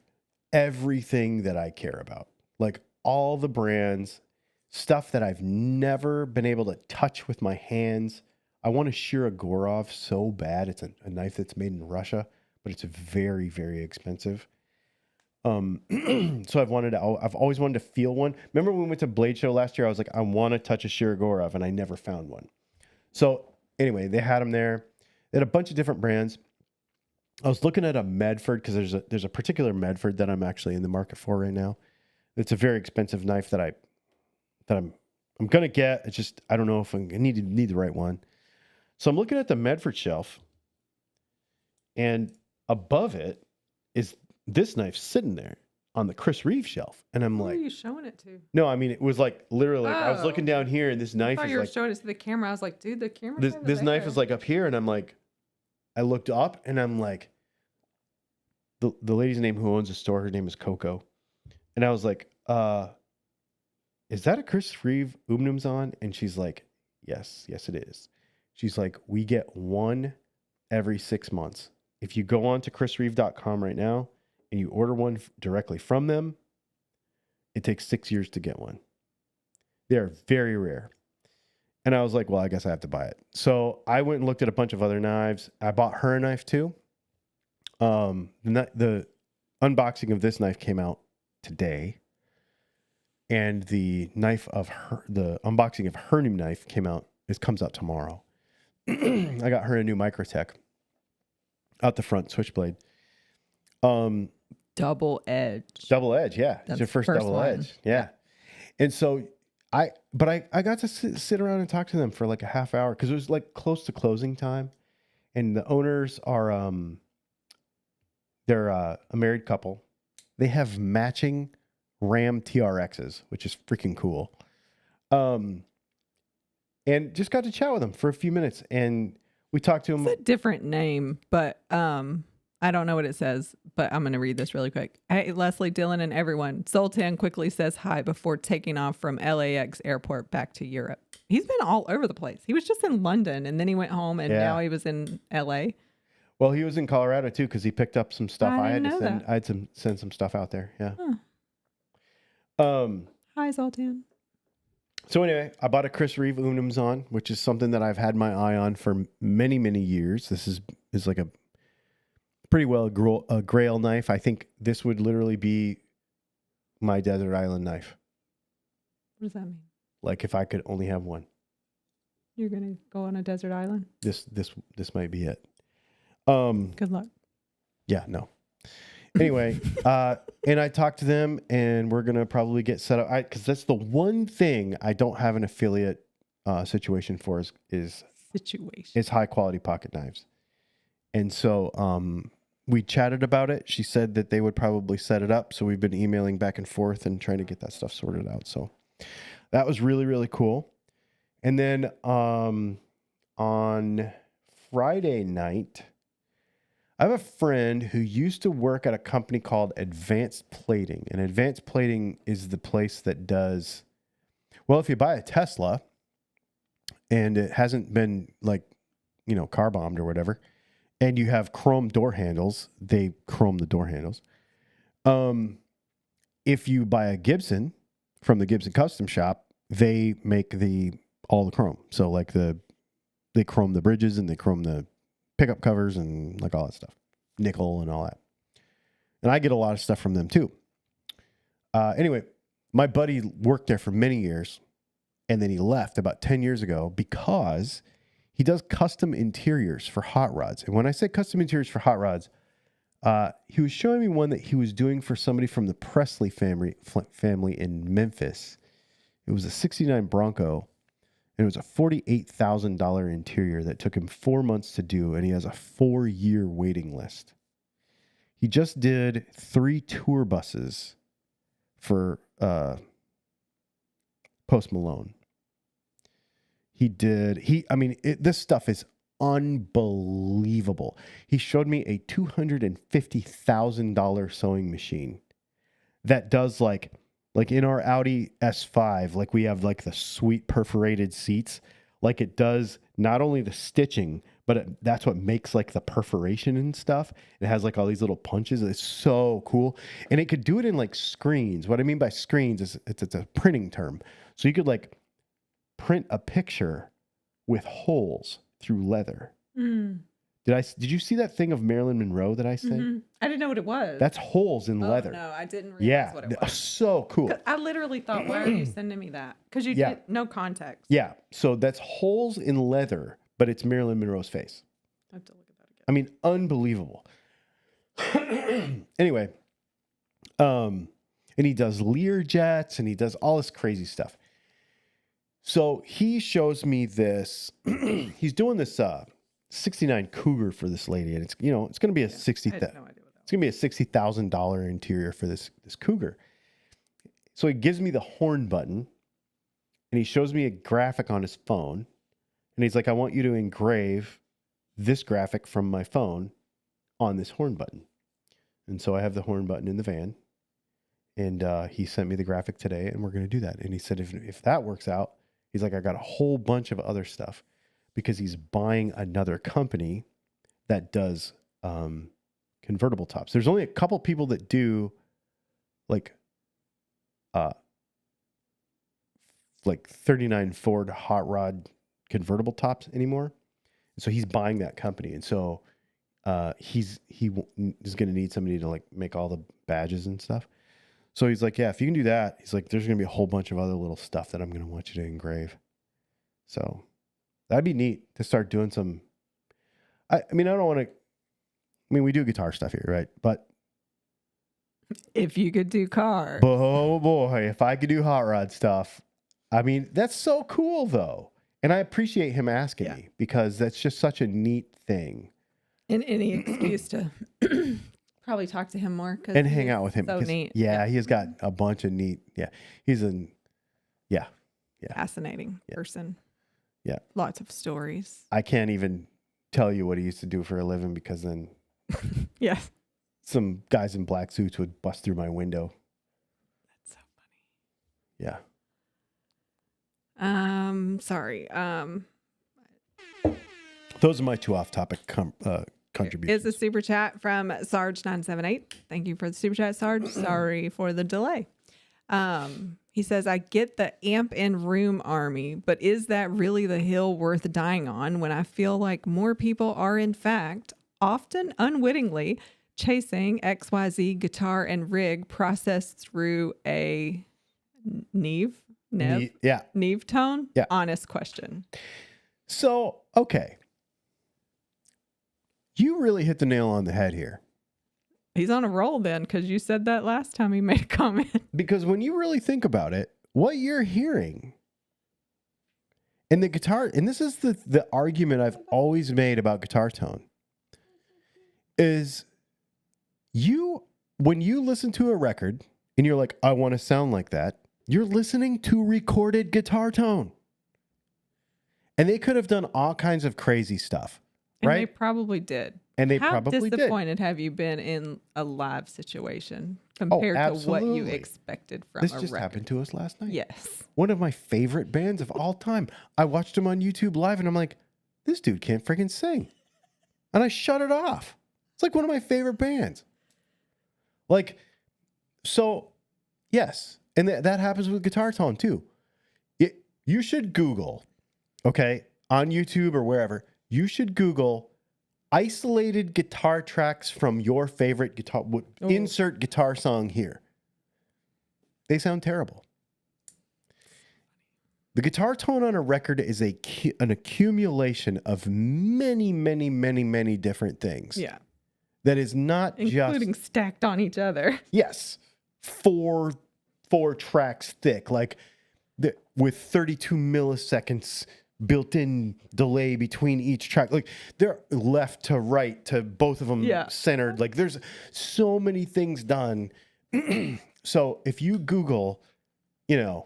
everything that I care about, like all the brands, stuff that I've never been able to touch with my hands. I want a Shirogorov so bad. It's a knife that's made in Russia, but it's very, very expensive. So I've always wanted to feel one. Remember when we went to Blade Show last year? I was like, I want to touch a Shirogorov, and I never found one. So anyway, they had them there. They had a bunch of different brands. I was looking at a Medford because there's a particular Medford that I'm actually in the market for right now. It's a very expensive knife that I'm gonna get. It's just I don't know if I need the right one. So I'm looking at the Medford shelf, and above it is this knife sitting there on the Chris Reeve shelf. And I'm like, who are you showing it to? No, I mean, it was like literally, I was looking down here and this knife I thought is you were like, showing it to the camera. I was like, dude, the camera. this knife is like up here. And I'm like, I looked up and I'm like, the lady's name who owns the store, her name is Coco. And I was like, is that a Chris Reeve Umnumzon? And she's like, yes, it is. She's like, we get one every 6 months. If you go on to chrisreeve.com right now, and you order one directly from them, it takes 6 years to get one. They're very rare. And I was like, well, I guess I have to buy it. So I went and looked at a bunch of other knives. I bought her a knife too. The unboxing of this knife came out today. And the unboxing of her new knife comes out tomorrow. I got her a new Microtech out the front switchblade. Double edge. Yeah. It's your first double edge. Yeah. And so I got to sit around and talk to them for like a half hour because it was like close to closing time. And the owners are they're a married couple. They have matching Ram TRXs, which is freaking cool. And just got to chat with him for a few minutes, and we talked to him. It's a different name, but I don't know what it says, but I'm going to read this really quick. Hey, Leslie, Dylan, and everyone. Sultan quickly says hi before taking off from LAX airport back to Europe. He's been all over the place. He was just in London, and then he went home, and now he was in LA. Well, he was in Colorado too, because he picked up some stuff. I had didn't to know send. that. I had to send some stuff out there. Yeah. Hi, Sultan. So anyway, I bought a Chris Reeve Unums on, which is something that I've had my eye on for many, many years. This is like a pretty well a Grail knife. I think this would literally be my desert island knife. What does that mean? Like if I could only have one. You're going to go on a desert island? This might be it. Good luck. Yeah, no. Anyway, and I talked to them, and we're gonna probably get set up because that's the one thing I don't have an affiliate situation for is high quality pocket knives. And so we chatted about it. She said that they would probably set it up. So we've been emailing back and forth and trying to get that stuff sorted out. So that was really, really cool. And then on Friday night, I have a friend who used to work at a company called Advanced Plating. And Advanced Plating is the place that does, well, if you buy a Tesla and it hasn't been car bombed or whatever, and you have chrome door handles, they chrome the door handles. If you buy a Gibson from the Gibson Custom Shop, they make all the chrome. So they chrome the bridges and they chrome the pickup covers and all that stuff, nickel and all that. And I get a lot of stuff from them too. Anyway, my buddy worked there for many years, and then he left about 10 years ago because he does custom interiors for hot rods. And when I say custom interiors for hot rods, he was showing me one that he was doing for somebody from the Presley family in Memphis. It was a 69 Bronco. And it was a $48,000 interior that took him 4 months to do, and he has a 4-year waiting list. He just did 3 tour buses for Post Malone. This stuff is unbelievable. He showed me a $250,000 sewing machine that does like in our Audi S5, we have the sweet perforated seats. It does not only the stitching, but that's what makes the perforation and stuff. It has all these little punches. It's so cool. And it could do it in screens. What I mean by screens is it's a printing term. So you could print a picture with holes through leather. Mm. Did you see that thing of Marilyn Monroe that I sent? Mm-hmm. I didn't know what it was. That's holes in leather. No, I didn't realize what it was. So cool. I literally thought, why are you sending me that? Because you did no context. Yeah. So that's holes in leather, but it's Marilyn Monroe's face. I have to look at that again. I mean, unbelievable. Anyway, and he does Lear jets and he does all this crazy stuff. So he shows me this. He's doing this 69 Cougar for this lady, and it's going to be a $60,000 interior for this Cougar. So he gives me the horn button, and he shows me a graphic on his phone, and he's like, "I want you to engrave this graphic from my phone on this horn button." And so I have the horn button in the van, and he sent me the graphic today, and we're going to do that. And he said, if that works out, he's like, I got a whole bunch of other stuff. Because he's buying another company that does convertible tops. There's only a couple people that do 39 Ford hot rod convertible tops anymore. And so he's buying that company, and so he is going to need somebody to make all the badges and stuff. So he's like, yeah, if you can do that, he's like, there's going to be a whole bunch of other little stuff that I'm going to want you to engrave. So. That'd be neat to start doing some. I mean, we do guitar stuff here, right? But if you could do cars. Oh boy, if I could do hot rod stuff. I mean, that's so cool though. And I appreciate him asking me because that's just such a neat thing. And any excuse to probably talk to him more and hang out with him. So neat. Yeah, he has got a bunch of neat. Yeah, he's yeah. Fascinating person. Yeah. Lots of stories. I can't even tell you what he used to do for a living because then Yes. some guys in black suits would bust through my window. That's so funny. Yeah. Sorry. Those are my two off-topic contributions. It's a super chat from Sarge978. Thank you for the super chat, Sarge. Sorry for the delay. He says, I get the amp and room army, but is that really the hill worth dying on when I feel like more people are, in fact, often unwittingly chasing XYZ guitar and rig processed through a Neve tone? Yeah. Honest question. So, okay. You really hit the nail on the head here. He's on a roll then, because you said that last time he made a comment. Because when you really think about it, what you're hearing in the guitar, and this is the argument I've always made about guitar tone, is when you listen to a record and you're like, I want to sound like that, you're listening to recorded guitar tone. And they could have done all kinds of crazy stuff, right? And they probably did. And they How probably did. disappointed have you been in a live situation compared to what you absolutely. Expected from This a just record? happened to us last night. Yes. One of my favorite bands of all time. I watched him on YouTube live and I'm like, this dude can't freaking sing. And I shut it off. It's like one of my favorite bands. Like, so, yes. And that happens with guitar tone too. You should Google, okay, on YouTube or wherever, you should Google isolated guitar tracks from your favorite guitar. Insert guitar song here. They sound terrible. The guitar tone on a record is an accumulation of many, many, many, many different things. Yeah. That is not Including stacked on each other. Yes. Four tracks thick, like with 32 milliseconds built-in delay between each track. Like they're left to right to both of them centered. Like there's so many things done. So if you Google, now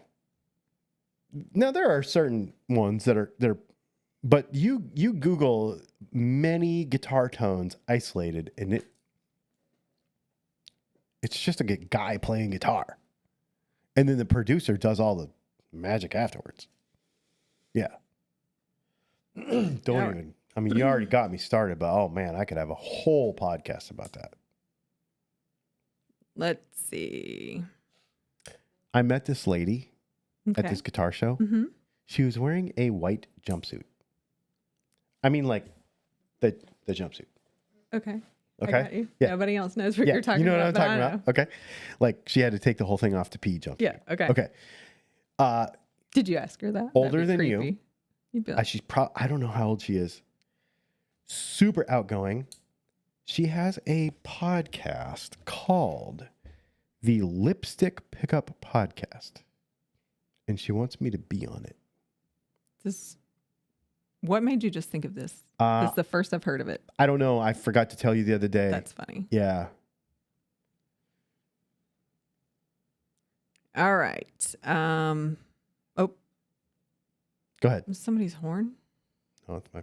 there are certain ones that are but you Google many guitar tones isolated and it's just a guy playing guitar. And then the producer does all the magic afterwards. Yeah. Don't even. I mean, you already got me started, but oh man, I could have a whole podcast about that. Let's see. I met this lady at Okay. this guitar show. Mm-hmm. She was wearing a white jumpsuit. I mean, like the jumpsuit. Okay. I Okay. got you. Yeah. Nobody else knows what you're talking you know about. what I'm but talking I about? know. Okay. Like she had to take the whole thing off to pee jumpsuit. Yeah. Okay. Okay. Did you ask her that? Older That'd be than you. creepy. You'd be like, She's I don't know how old she is. Super outgoing. She has a podcast called the Lipstick Pickup Podcast. And she wants me to be on it. what made you just think of this? This is the first I've heard of it. I don't know. I forgot to tell you the other day. That's funny. Yeah. All right. Go ahead. Was somebody's horn? Oh, it's my...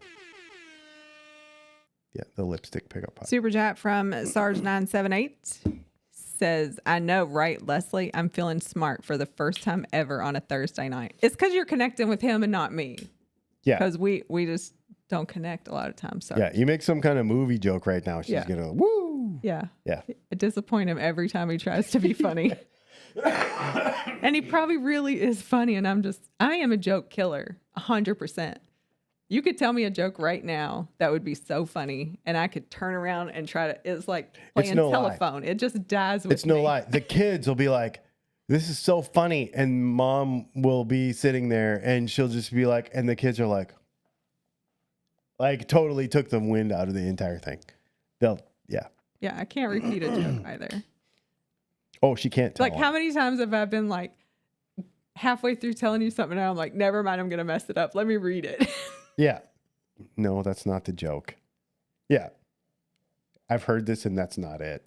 Yeah, the Lipstick Pickup Podcast. Super chat from Sarge978 says, I know, right, Leslie? I'm feeling smart for the first time ever on a Thursday night. It's because you're connecting with him and not me. Yeah. Because we just don't connect a lot of times. Sorry. Yeah, you make some kind of movie joke right now. She's going to, woo. Yeah. Yeah. I disappoint him every time he tries to be funny. And he probably really is funny. And I am a joke killer, 100%. You could tell me a joke right now that would be so funny, and I could turn around and try to. It's like playing telephone. It just dies with me. It's no lie. The kids will be like, "This is so funny," and mom will be sitting there, and she'll just be like, and the kids are like totally took the wind out of the entire thing. Yeah, I can't repeat a joke either. Oh, she can't tell. Like, how many times have I been like halfway through telling you something, and I'm like, never mind, I'm gonna mess it up. Let me read it. Yeah. No, that's not the joke. Yeah. I've heard this and that's not it.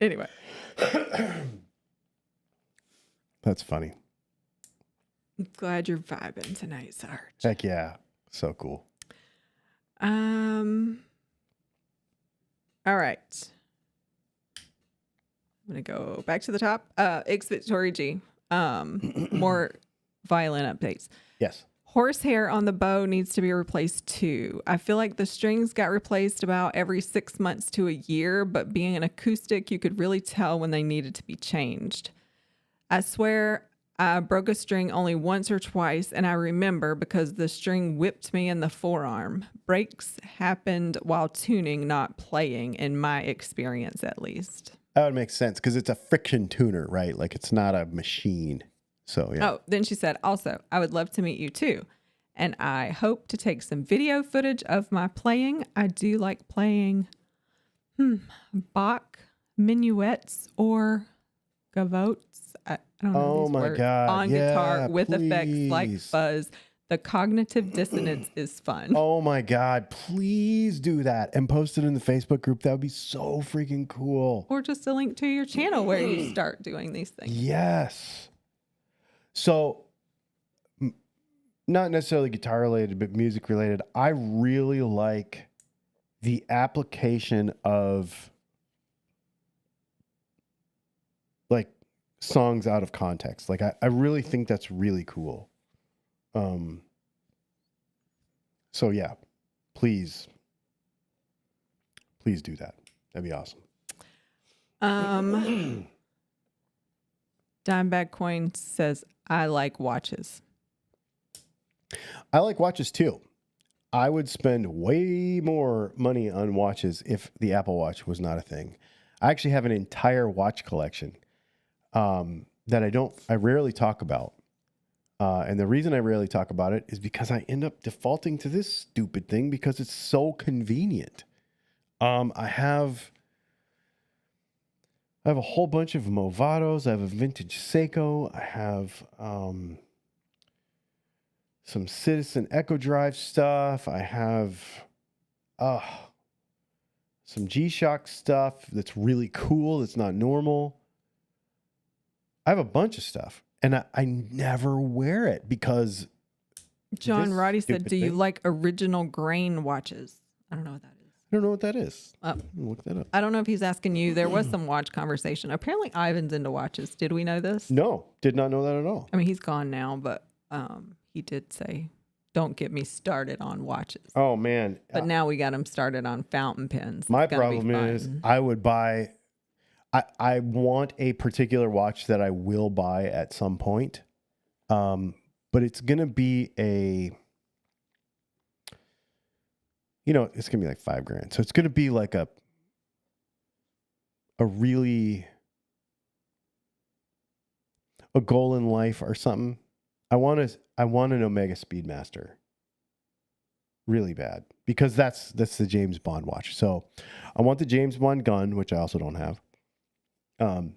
Anyway. That's funny. I'm glad you're vibing tonight, Sarge. Heck yeah. So cool. All right. I'm going to go back to the top. X Victoria G. More violin updates. Yes. Horsehair on the bow needs to be replaced too. I feel like the strings got replaced about every 6 months to a year, but being an acoustic, you could really tell when they needed to be changed. I swear I broke a string only once or twice, and I remember because the string whipped me in the forearm. Breaks happened while tuning, not playing, in my experience at least. That would make sense because it's a friction tuner, right? Like it's not a machine. So, yeah. Oh, then she said, also, I would love to meet you too. And I hope to take some video footage of my playing. I do like playing Bach minuets or gavottes. I don't know these words. God. On Yeah, guitar with effects like please. fuzz. The cognitive dissonance is fun. Oh my God. Please do that and post it in the Facebook group. That would be so freaking cool. Or just a link to your channel where you start doing these things. Yes. So, not necessarily guitar related, but music related. I really like the application of like songs out of context. Like I really think that's really cool. So yeah, please do that. That'd be awesome. Dimebag Coin says, I like watches. I like watches too. I would spend way more money on watches if the Apple Watch was not a thing. I actually have an entire watch collection that I rarely talk about. And the reason I rarely talk about it is because I end up defaulting to this stupid thing because it's so convenient. I have a whole bunch of Movados. I have a vintage Seiko. I have some Citizen Echo Drive stuff. I have some G-Shock stuff that's really cool. That's not normal. I have a bunch of stuff, and I never wear it because John this Roddy said, stupid do you thing. like original grain watches? I don't know what that is. I don't know what that is. Oh. Look that up. I don't know if he's asking you. There was some watch conversation. Apparently, Ivan's into watches. Did we know this? No, did not know that at all. I mean, he's gone now, but he did say, don't get me started on watches. Oh man. But now we got him started on fountain pens. My It's gonna be problem is fun. I would buy, I want a particular watch that I will buy at some point. But it's going to be it's going to be like $5,000. So it's going to be like a goal in life or something. I want an Omega Speedmaster really bad because that's the James Bond watch. So I want the James Bond gun, which I also don't have.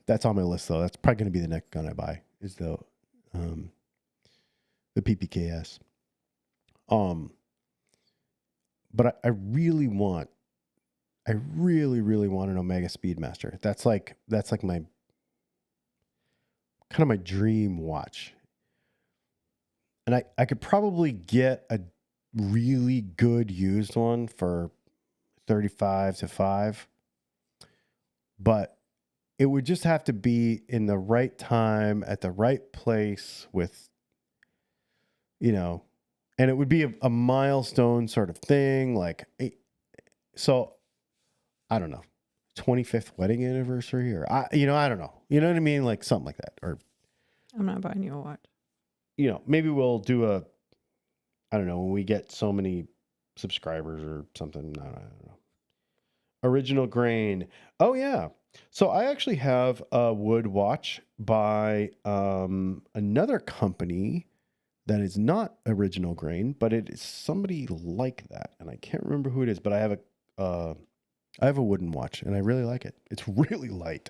That's on my list though. That's probably going to be the next gun I buy is the PPKS. But I really want an Omega Speedmaster. That's like my kind of my dream watch. And I could probably get a really good used one for $35 to $5. But it would just have to be in the right time at the right place with, and it would be a milestone sort of thing. So I don't know, 25th wedding anniversary or I don't know. You know what I mean? Like something like that. Or I'm not buying you a watch. Maybe we'll do I don't know, when we get so many subscribers or something. I don't know. Original grain. Oh yeah. So I actually have a wood watch by another company that is not original grain, but it is somebody like that, and I can't remember who it is. But I have a wooden watch, and I really like it. It's really light.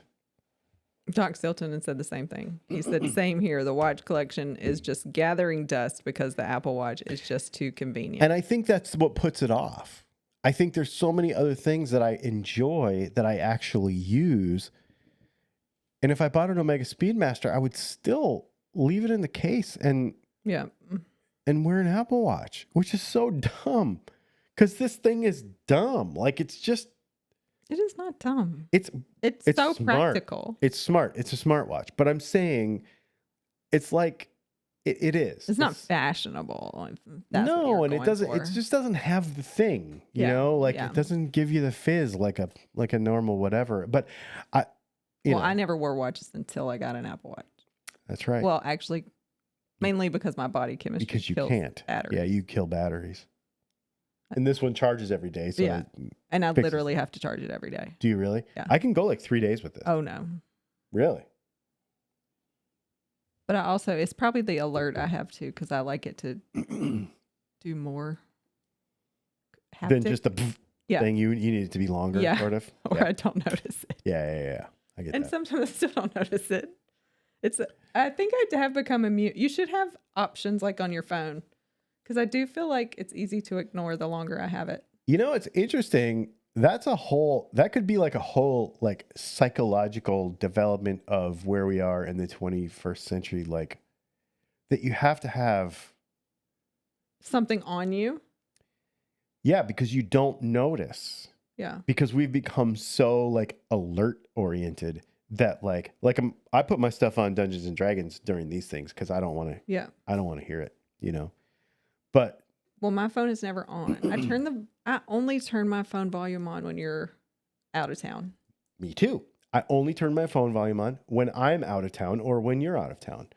Doc Silton had said the same thing. He said, same here. The watch collection is just gathering dust because the Apple Watch is just too convenient. And I think that's what puts it off. I think there's so many other things that I enjoy that I actually use. And if I bought an Omega Speedmaster, I would still leave it in the case and Yeah. wear an Apple Watch, which is so dumb. Because this thing is dumb. Like, it's just, It is not dumb. it's so smart. practical. It's smart. It's a smartwatch. But I'm saying it's like, it is. It's not fashionable. If that's what No, you're and it going doesn't. for. It just doesn't have the thing, you Yeah, know. Like yeah. it doesn't give you the fizz like a normal whatever. But you know, I never wore watches until I got an Apple Watch. that's right. Well, actually, mainly because my body chemistry because you kills can't. batteries. Yeah, you kill batteries. And this one charges every day. So Yeah. And I fixes- literally have to charge it every day. do you really? Yeah. I can go like 3 days with this. Oh no. Really? But I also, it's probably the alert I have too, because I like it to do more. Then haptic, just the Yeah. thing you need it to be longer, Yeah. sort of. or Yeah. I don't notice it. Yeah. I get And that. sometimes I still don't notice it. I think I have become immune. You should have options like on your phone, because I do feel like it's easy to ignore the longer I have it. You know, it's interesting. That could be like a whole like psychological development of where we are in the 21st century. Like that you have to have, Something on you. yeah, because you don't notice. Yeah. Because we've become so like alert oriented that I put my stuff on Dungeons and Dragons during these things because I don't want to hear it, you know. But Well, my phone is never on. I only turn my phone volume on when you're out of town. me too. I only turn my phone volume on when I'm out of town or when you're out of town.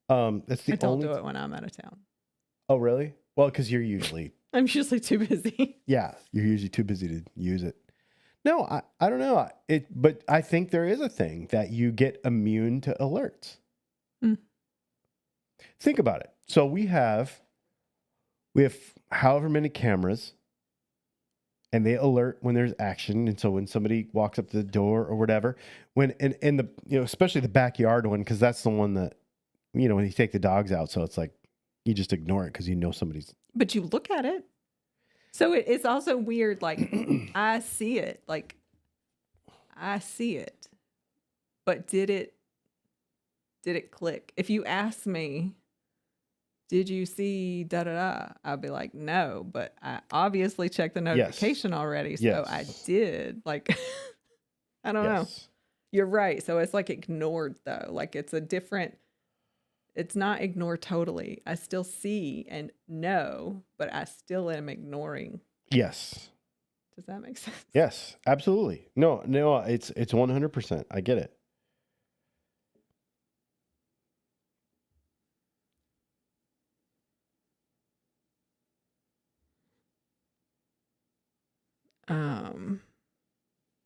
That's the I don't only. do it when I'm out of town. Oh, really? Well, because you're usually, I'm usually too busy. you're usually too busy to use it. No, I don't know. But I think there is a thing that you get immune to alerts. Hmm. Think about it. So we have however many cameras, and they alert when there's action. And so when somebody walks up to the door or whatever, when the especially the backyard one, because that's the one that when you take the dogs out, so it's like you just ignore it because somebody's. But you look at it. So it's also weird. Like I see it. But did it click? If you ask me, did you see da da da? I'll be like, no, but I obviously checked the notification already. So Yes. I did. Like, I don't know. Yes. You're right. So it's like ignored though. Like it's not ignored totally. I still see and know, but I still am ignoring. Yes. Does that make sense? Yes, absolutely. No, it's 100%. I get it.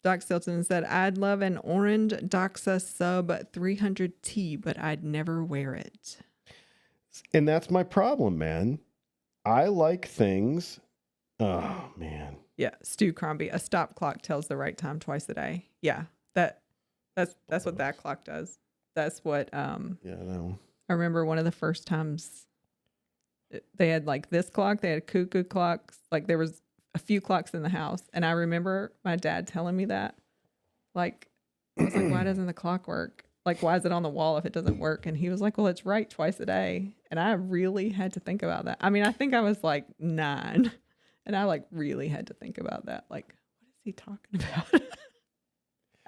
Doc Stilton said, I'd love an orange Doxa Sub 300T, but I'd never wear it. And that's my problem, man. I like things. Oh, man. Yeah, Stu Crombie, a stop clock tells the right time twice a day. Yeah, that's what that clock does. That's what Yeah, I know. I remember one of the first times they had like this clock, they had cuckoo clocks, like there was a few clocks in the house. And I remember my dad telling me that. Like, I was like, why doesn't the clock work? Like, why is it on the wall if it doesn't work? And he was like, well, it's right twice a day. And I really had to think about that. I mean, I think I was like 9 and I like really had to think about that. Like, what is he talking about?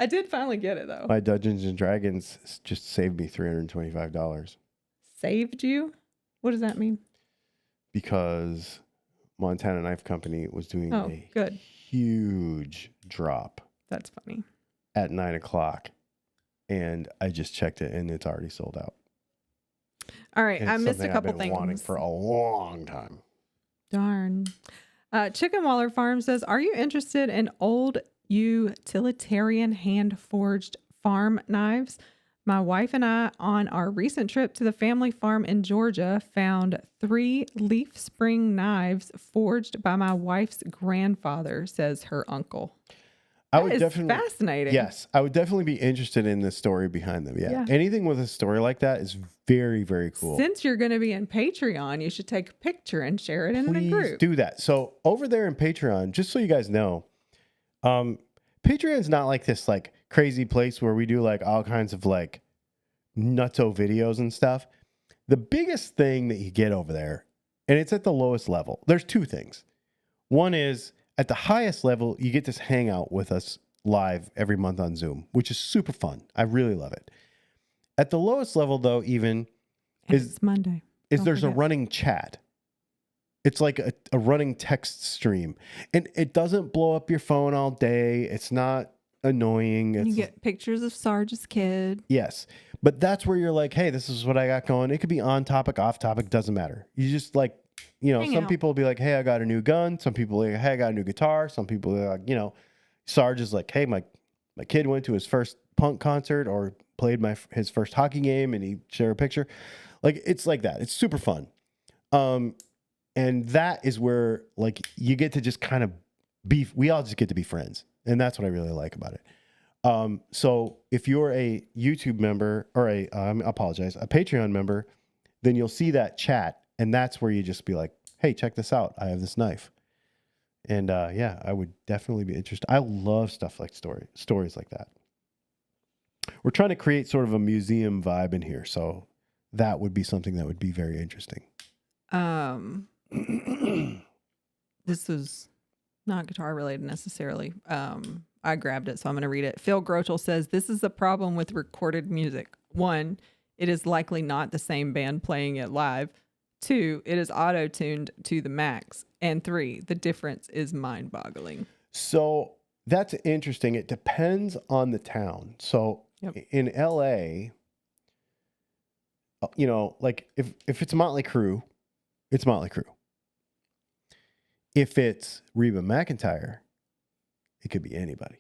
I did finally get it though. My Dungeons and Dragons just saved me $325 Saved you? What does that mean? because Montana Knife Company was doing a good. huge drop That's funny. at 9:00, and I just checked it, and it's already sold out. All right, And I it's missed a something couple I've been wanting things. for a long time. Darn. Chicken Waller Farm says, are you interested in old utilitarian hand-forged farm knives? My wife and I, on our recent trip to the family farm in Georgia, found 3 leaf spring knives forged by my wife's grandfather, says her uncle. I That would is definitely, fascinating. yes, I would definitely be interested in the story behind them. Yeah. Yeah. Anything with a story like that is very, very cool. Since you're going to be in Patreon, you should take a picture and share it in the Please group. do that. So over there in Patreon, just so you guys know, Patreon's not like this like crazy place where we do like all kinds of like nutso videos and stuff. The biggest thing that you get over there, and it's at the lowest level, there's two things. One is at the highest level, you get to hang out with us live every month on Zoom, which is super fun. I really love it. At the lowest level, though, even It's Monday. is Don't there's a forget. running chat. It's like a running text stream, and it doesn't blow up your phone all day. It's not annoying. You It's get pictures of Sarge's kid. yes, but that's where you're like, hey, this is what I got going. It could be on topic, off topic, doesn't matter. You just like, you know, Hang some out. people will be like, hey, I got a new gun. Some people are like, hey, I got a new guitar. Some people are like, you know, Sarge is like, hey, my kid went to his first punk concert or played his first hockey game, and he shared a picture. Like it's like that. It's super fun. And that is where like you get to just kind of we all just get to be friends. And that's what I really like about it. So if you're a YouTube member or I apologize, a Patreon member, then you'll see that chat. And that's where you just be like, hey, check this out. I have this knife. And yeah, I would definitely be interested. I love stuff like stories like that. We're trying to create sort of a museum vibe in here. So that would be something that would be very interesting. This is not guitar related necessarily. I grabbed it, so I'm going to read it. Phil Grochel says, this is the problem with recorded music. 1, it is likely not the same band playing it live. 2, it is auto-tuned to the max. And 3, the difference is mind-boggling. So that's interesting. It depends on the town. So Yep. in LA, you know, like if it's Motley Crue, it's Motley Crue. If it's Reba McEntire, it could be anybody.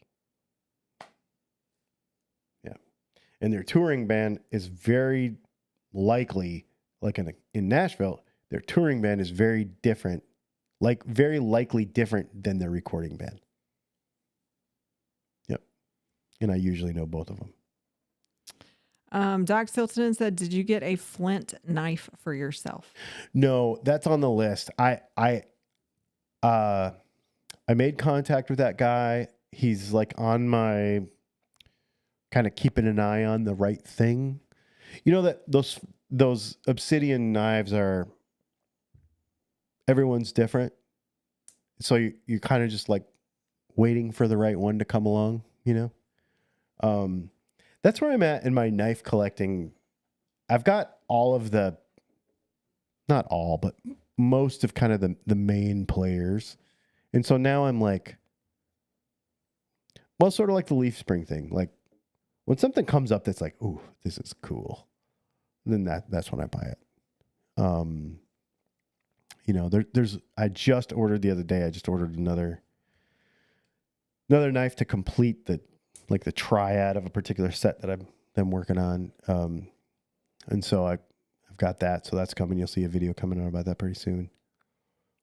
Yeah. And their touring band is very likely, like in Nashville, their touring band is very different, like very likely different than their recording band. Yep. And I usually know both of them. Doc Silton said, did you get a flint knife for yourself? No, that's on the list. I made contact with that guy. He's like on my kind of keeping an eye on the right thing. You know that those obsidian knives are, everyone's different. So you kind of just like waiting for the right one to come along, you know? That's where I'm at in my knife collecting. I've got all of not all, but most of kind of the main players. And so now I'm like, well, sort of like the leaf spring thing. Like when something comes up that's like, ooh, this is cool, then that's when I buy it. You know, I just ordered the other day, I just ordered another knife to complete the triad of a particular set that I'm working on. And so I've got that. So that's coming. You'll see a video coming out about that pretty soon.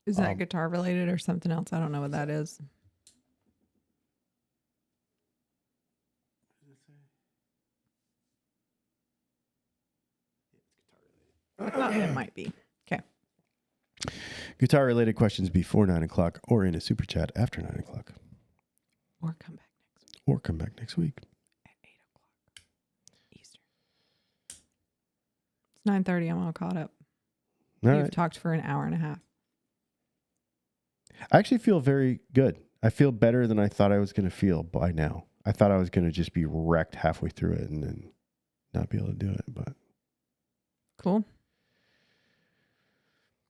Is that guitar related or something else? I don't know what that is. I thought it might be. Okay. Guitar related questions before 9 o'clock or in a super chat after 9 o'clock. Or come back next week. Or come back next week. At 8 o'clock Eastern. It's 9:30. I'm all caught up. All You've right. talked for an hour and a half. I actually feel very good. I feel better than I thought I was going to feel by now. I thought I was going to just be wrecked halfway through it and then not be able to do it. But Cool.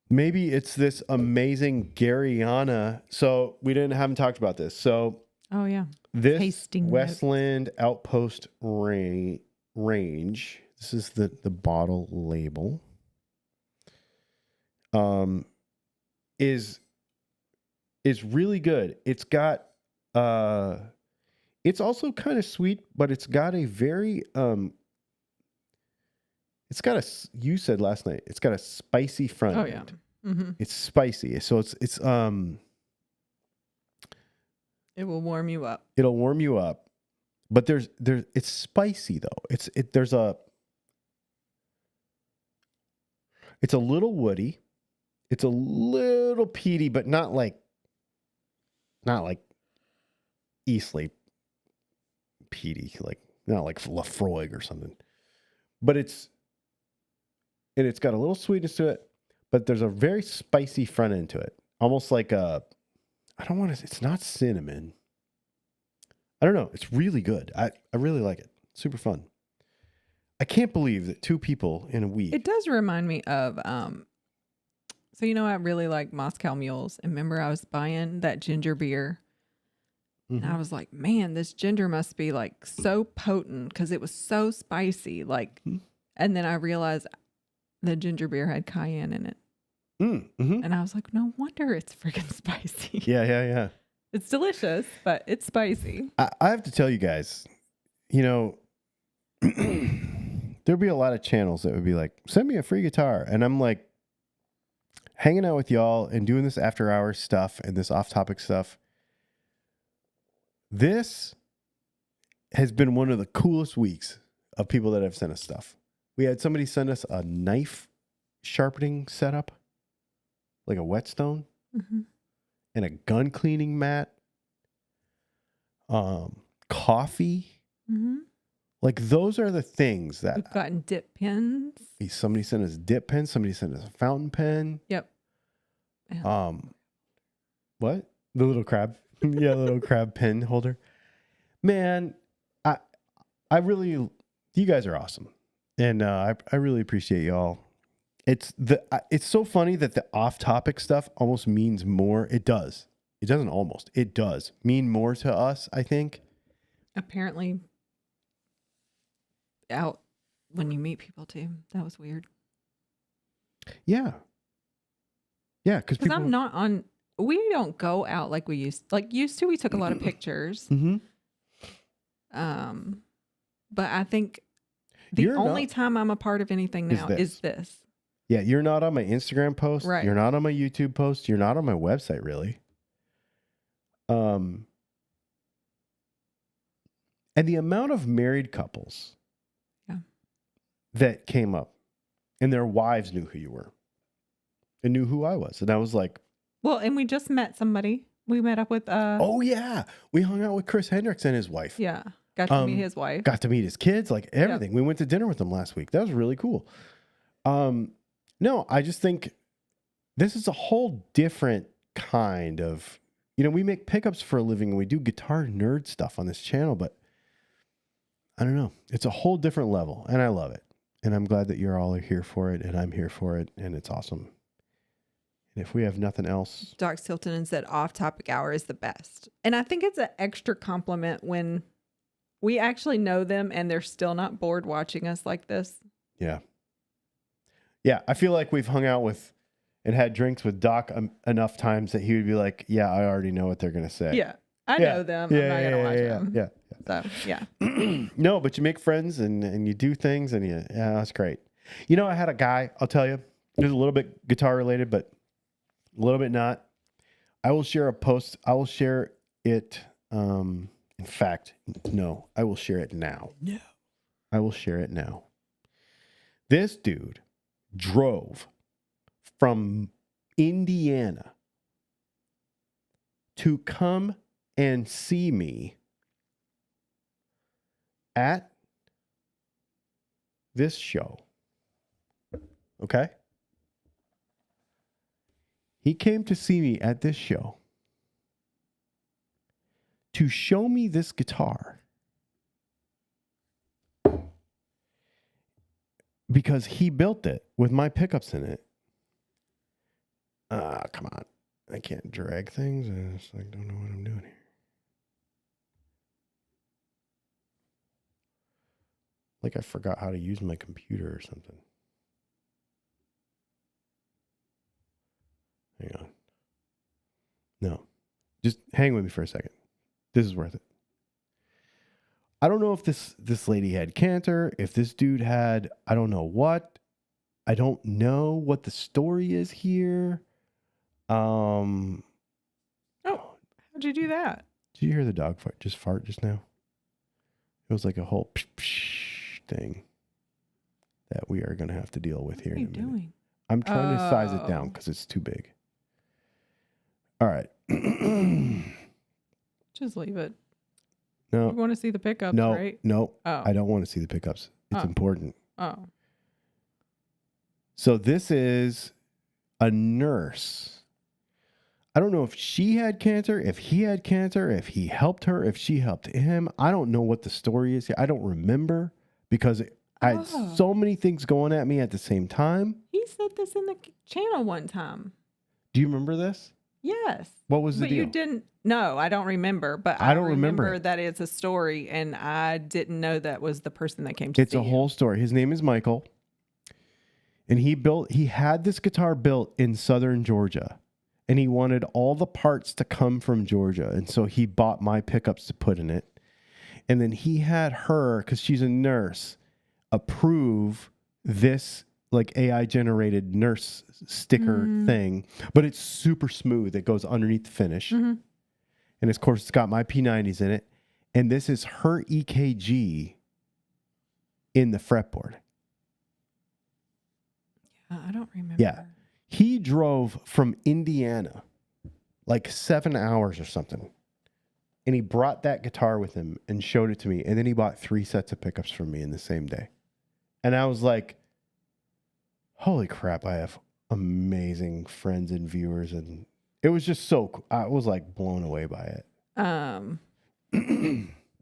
maybe it's this amazing Garyana. So we haven't talked about this. So Oh, yeah. this Tasting Westland Outpost range. This is the bottle label. Is really good. It's got it's also kind of sweet, but it's got a very you said last night, it's got a spicy front Oh, end. yeah. Mm-hmm. It's spicy. So it's It will warm you up. It'll warm you up. But it's spicy though. It's a little woody. It's a little peaty, but not like Eastleigh peaty, like not like Lafroig or something. But it's got a little sweetness to it, but there's a very spicy front end to it. Almost like it's not cinnamon. I don't know. It's really good. I really like it. Super fun. I can't believe that 2 people in a week. It does remind me of, so I really like Moscow Mules. And remember I was buying that ginger beer. Mm-hmm. And I was like, man, this ginger must be like so potent because it was so spicy. Like, and then I realized the ginger beer had cayenne in it. Mm-hmm. And I was like, no wonder it's freaking spicy. Yeah. It's delicious, but it's spicy. I have to tell you guys, there'd be a lot of channels that would be like, send me a free guitar. And I'm like, hanging out with y'all and doing this after hours stuff and this off topic stuff. This has been one of the coolest weeks of people that have sent us stuff. We had somebody send us a knife sharpening setup, like a whetstone, and a gun cleaning mat, coffee. Like those are the things that we've gotten dip pins. Somebody sent us dip pens. Somebody sent us a fountain pen. Yep. What? The little crab. Yeah, little crab pen holder. Man, I really, you guys are awesome. And I really appreciate y'all. It's so funny that the off topic stuff almost means more. It does. It doesn't almost. It does mean more to us, I think. Apparently out when you meet people too. That was weird. Yeah. Yeah, because I'm not on. We don't go out like we used to. We took a lot of pictures. But I think the only time I'm a part of anything now is this. Yeah, you're not on my Instagram post. Right. You're not on my YouTube post. You're not on my website, really. And the amount of married couples that came up and their wives knew who you were and knew who I was. And I was like... Well, and we just met somebody. We met up with... Oh, yeah. We hung out with Chris Hendricks and his wife. Yeah. Got to meet his wife. Got to meet his kids, like everything. Yep. We went to dinner with them last week. That was really cool. No, I just think this is a whole different kind of... we make pickups for a living and we do guitar nerd stuff on this channel, but I don't know. It's a whole different level and I love it. And I'm glad that you're all here for it and I'm here for it and it's awesome. And if we have nothing else... Doc Tilton said off-topic hour is the best. And I think it's an extra compliment when we actually know them and they're still not bored watching us like this. Yeah. Yeah, I feel like we've hung out with and had drinks with Doc enough times that he would be like, yeah, I already know what they're going to say. Yeah, I know them. I'm not going to watch them. Yeah. So, yeah. No, but you make friends and you do things and that's great. I had a guy, I'll tell you, it was a little bit guitar related, but a little bit not. I will share a post. I will share it. In fact, no, I will share it now. No. I will share it now. This dude drove from Indiana to come and see me at this show. Okay? He came to see me at this show to show me this guitar because he built it with my pickups in it. Come on. I can't drag things. I just don't know what I'm doing here. Like I forgot how to use my computer or something. Hang on. No. Just hang with me for a second. This is worth it. I don't know if this lady had cancer, if this dude had, I don't know what. I don't know what the story is here. Oh, how'd you do that? Did you hear the dog fart just now? It was like a whole psh, psh thing that we are going to have to deal with here in a minute. Doing? I'm trying to size it down because it's too big. All right. Just leave it. No. You want to see the pickups, No. right? No. Oh. I don't want to see the pickups. It's important. Oh. So this is a nurse. I don't know if she had cancer, if he had cancer, if he helped her, if she helped him. I don't know what the story is. I don't remember because I had so many things going at me at the same time. He said this in the channel one time. Do you remember this? Yes. What was the but deal? You didn't. No, I don't remember. But I don't remember that it's a story, and I didn't know that was the person that came to see It's a whole story. His name is Michael. And he had this guitar built in southern Georgia. And he wanted all the parts to come from Georgia. And so he bought my pickups to put in it. And then he had her, because she's a nurse, approve this like AI generated nurse sticker thing. But it's super smooth. It goes underneath the finish. Mm-hmm. And of course, it's got my P90s in it. And this is her EKG in the fretboard. I don't remember. Yeah. He drove from Indiana like 7 hours or something. And he brought that guitar with him and showed it to me. And then he bought 3 sets of pickups from me in the same day. And I was like, holy crap, I have amazing friends and viewers. And it was just so cool. I was like blown away by it.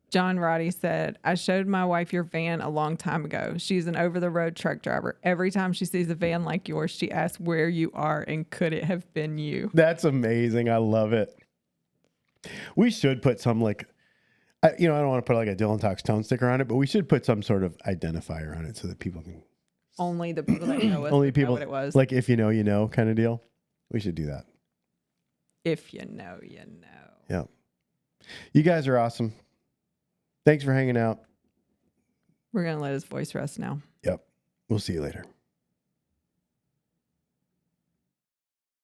John Roddy said, I showed my wife your van a long time ago. She's an over-the-road truck driver. Every time she sees a van like yours, she asks where you are and could it have been you? That's amazing. I love it. We should put some like, I don't want to put like a Dylan Talks Tone sticker on it, but we should put some sort of identifier on it so that people can. Only the people that know us Only would know people what it was. Like if you know kind of deal. We should do that. If you know, you know. Yeah. You guys are awesome. Thanks for hanging out. We're going to let his voice rest now. Yep. We'll see you later.